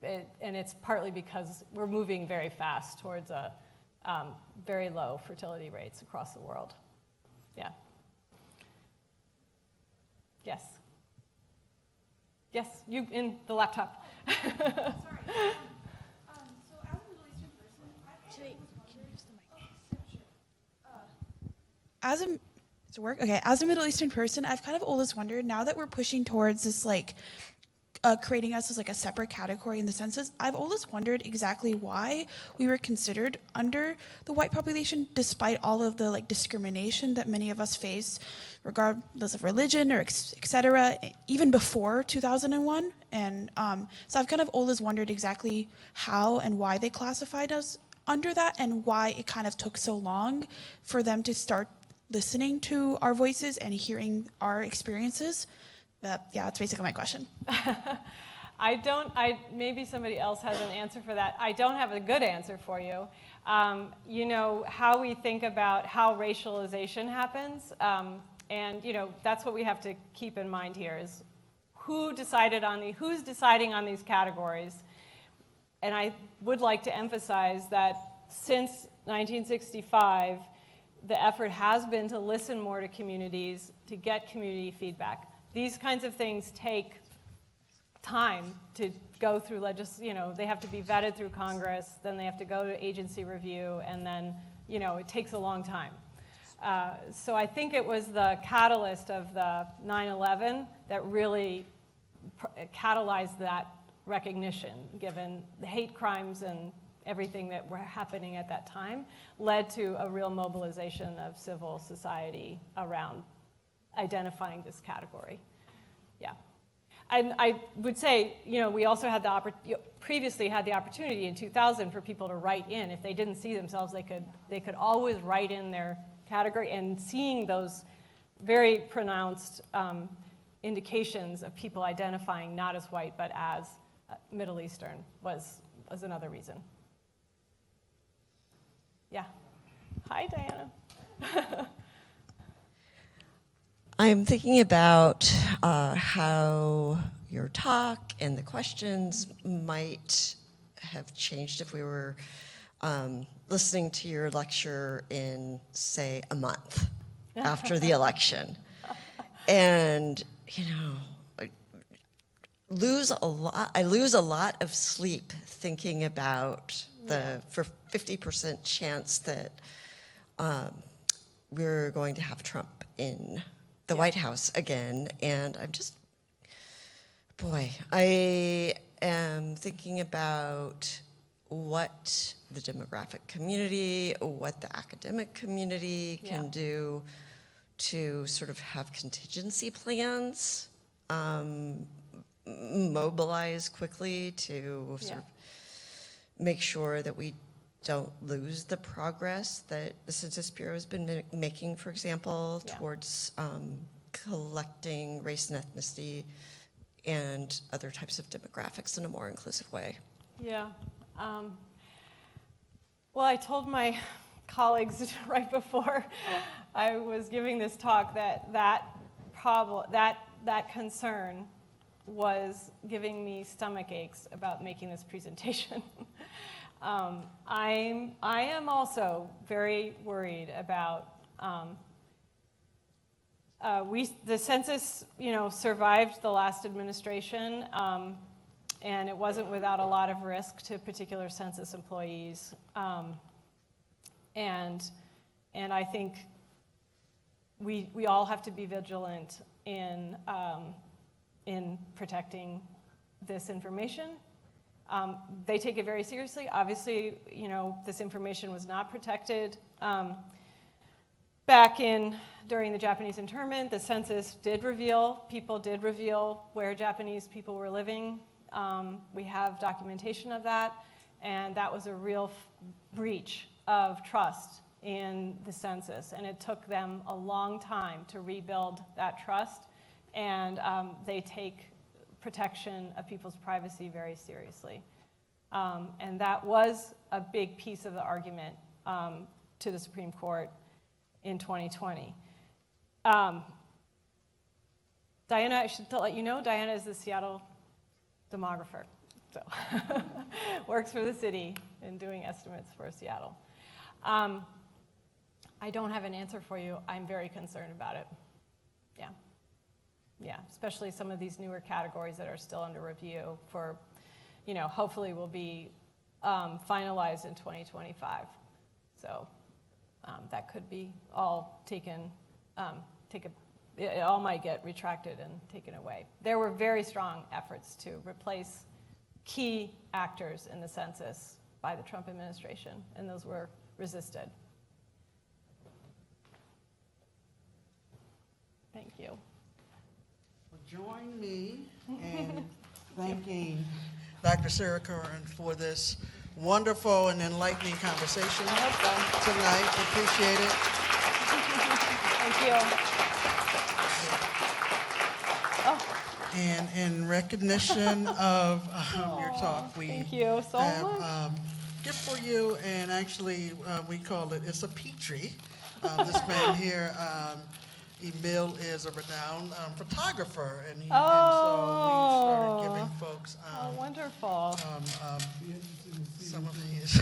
And it's partly because we're moving very fast towards very low fertility rates across the world. Yeah. Yes. Yes, you in the laptop. Sorry. So as a Middle Eastern person, can you use the mic? As a Middle Eastern person, I've kind of always wondered, now that we're pushing towards this creating us as a separate category in the census, I've always wondered exactly why we were considered under the white population, despite all of the discrimination that many of us face, regardless of religion or et cetera, even before 2001. And so I've kind of always wondered exactly how and why they classified us under that, and why it kind of took so long for them to start listening to our voices and hearing our experiences. But yeah, that's basically my question. Maybe somebody else has an answer for that. I don't have a good answer for you. How we think about how racialization happens, and that's what we have to keep in mind here is who's deciding on these categories. And I would like to emphasize that since 1965, the effort has been to listen more to communities, to get community feedback. These kinds of things take time to go through they have to be vetted through Congress, then they have to go to agency review, and then, it takes a long time. So I think it was the catalyst of the 9/11 that really catalyzed that recognition, given the hate crimes and everything that were happening at that time, led to a real mobilization of civil society around identifying this category. Yeah. And I would say, we also had previously had the opportunity in 2000 for people to write in. If they didn't see themselves, they could always write in their category, and seeing those very pronounced indications of people identifying not as white but as Middle Eastern was another reason. Yeah. Hi, Diana. I'm thinking about how your talk and the questions might have changed if we were listening to your lecture in, say, a month after the election. And, I lose a lot of sleep thinking about the 50% chance that we're going to have Trump in the White House again. And I'm just, I am thinking about what the demographic community, what the academic community can do to sort of have contingency plans, mobilize quickly to sort of make sure that we don't lose the progress that the Census Bureau has been making, for example, towards collecting race and ethnicity and other types of demographics in a more inclusive way. Yeah. Well, I told my colleagues right before I was giving this talk that concern was giving me stomach aches about making this presentation. I am also very worried about the census, survived the last administration, and it wasn't without a lot of risk to particular census employees. And I think we all have to be vigilant in protecting this information. They take it very seriously. Obviously, this information was not protected back during the Japanese internment. The census people did reveal where Japanese people were living. We have documentation of that, and that was a real breach of trust in the census, and it took them a long time to rebuild that trust, and they take protection of people's privacy very seriously. And that was a big piece of the argument to the Supreme Court in 2020. Diana, I should let you know, Diana is the Seattle demographer, so works for the city in doing estimates for Seattle. I don't have an answer for you. I'm very concerned about it. Yeah, especially some of these newer categories that are still under review for, hopefully will be finalized in 2025. So that could be all taken, it all might get retracted and taken away. There were very strong efforts to replace key actors in the census by the Trump administration, and those were resisted. Thank you. Well, join me in thanking Dr. Sara Curran for this wonderful and enlightening conversation tonight. Appreciate it. Thank you. And in recognition of your talk, we Thank you so have much. gift for you, and actually we call it's a Petrie. This man here, Emil, is a renowned photographer, and so we started giving folks Wonderful. some of his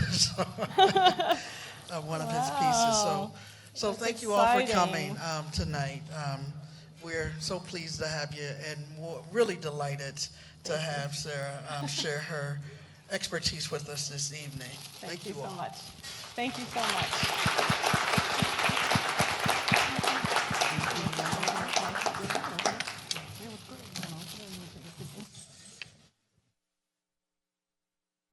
one of his pieces. So thank you all for coming tonight. We're so pleased to have you, and really delighted to have Sara share her expertise with us this evening. Thank you all. so much. Thank you so much.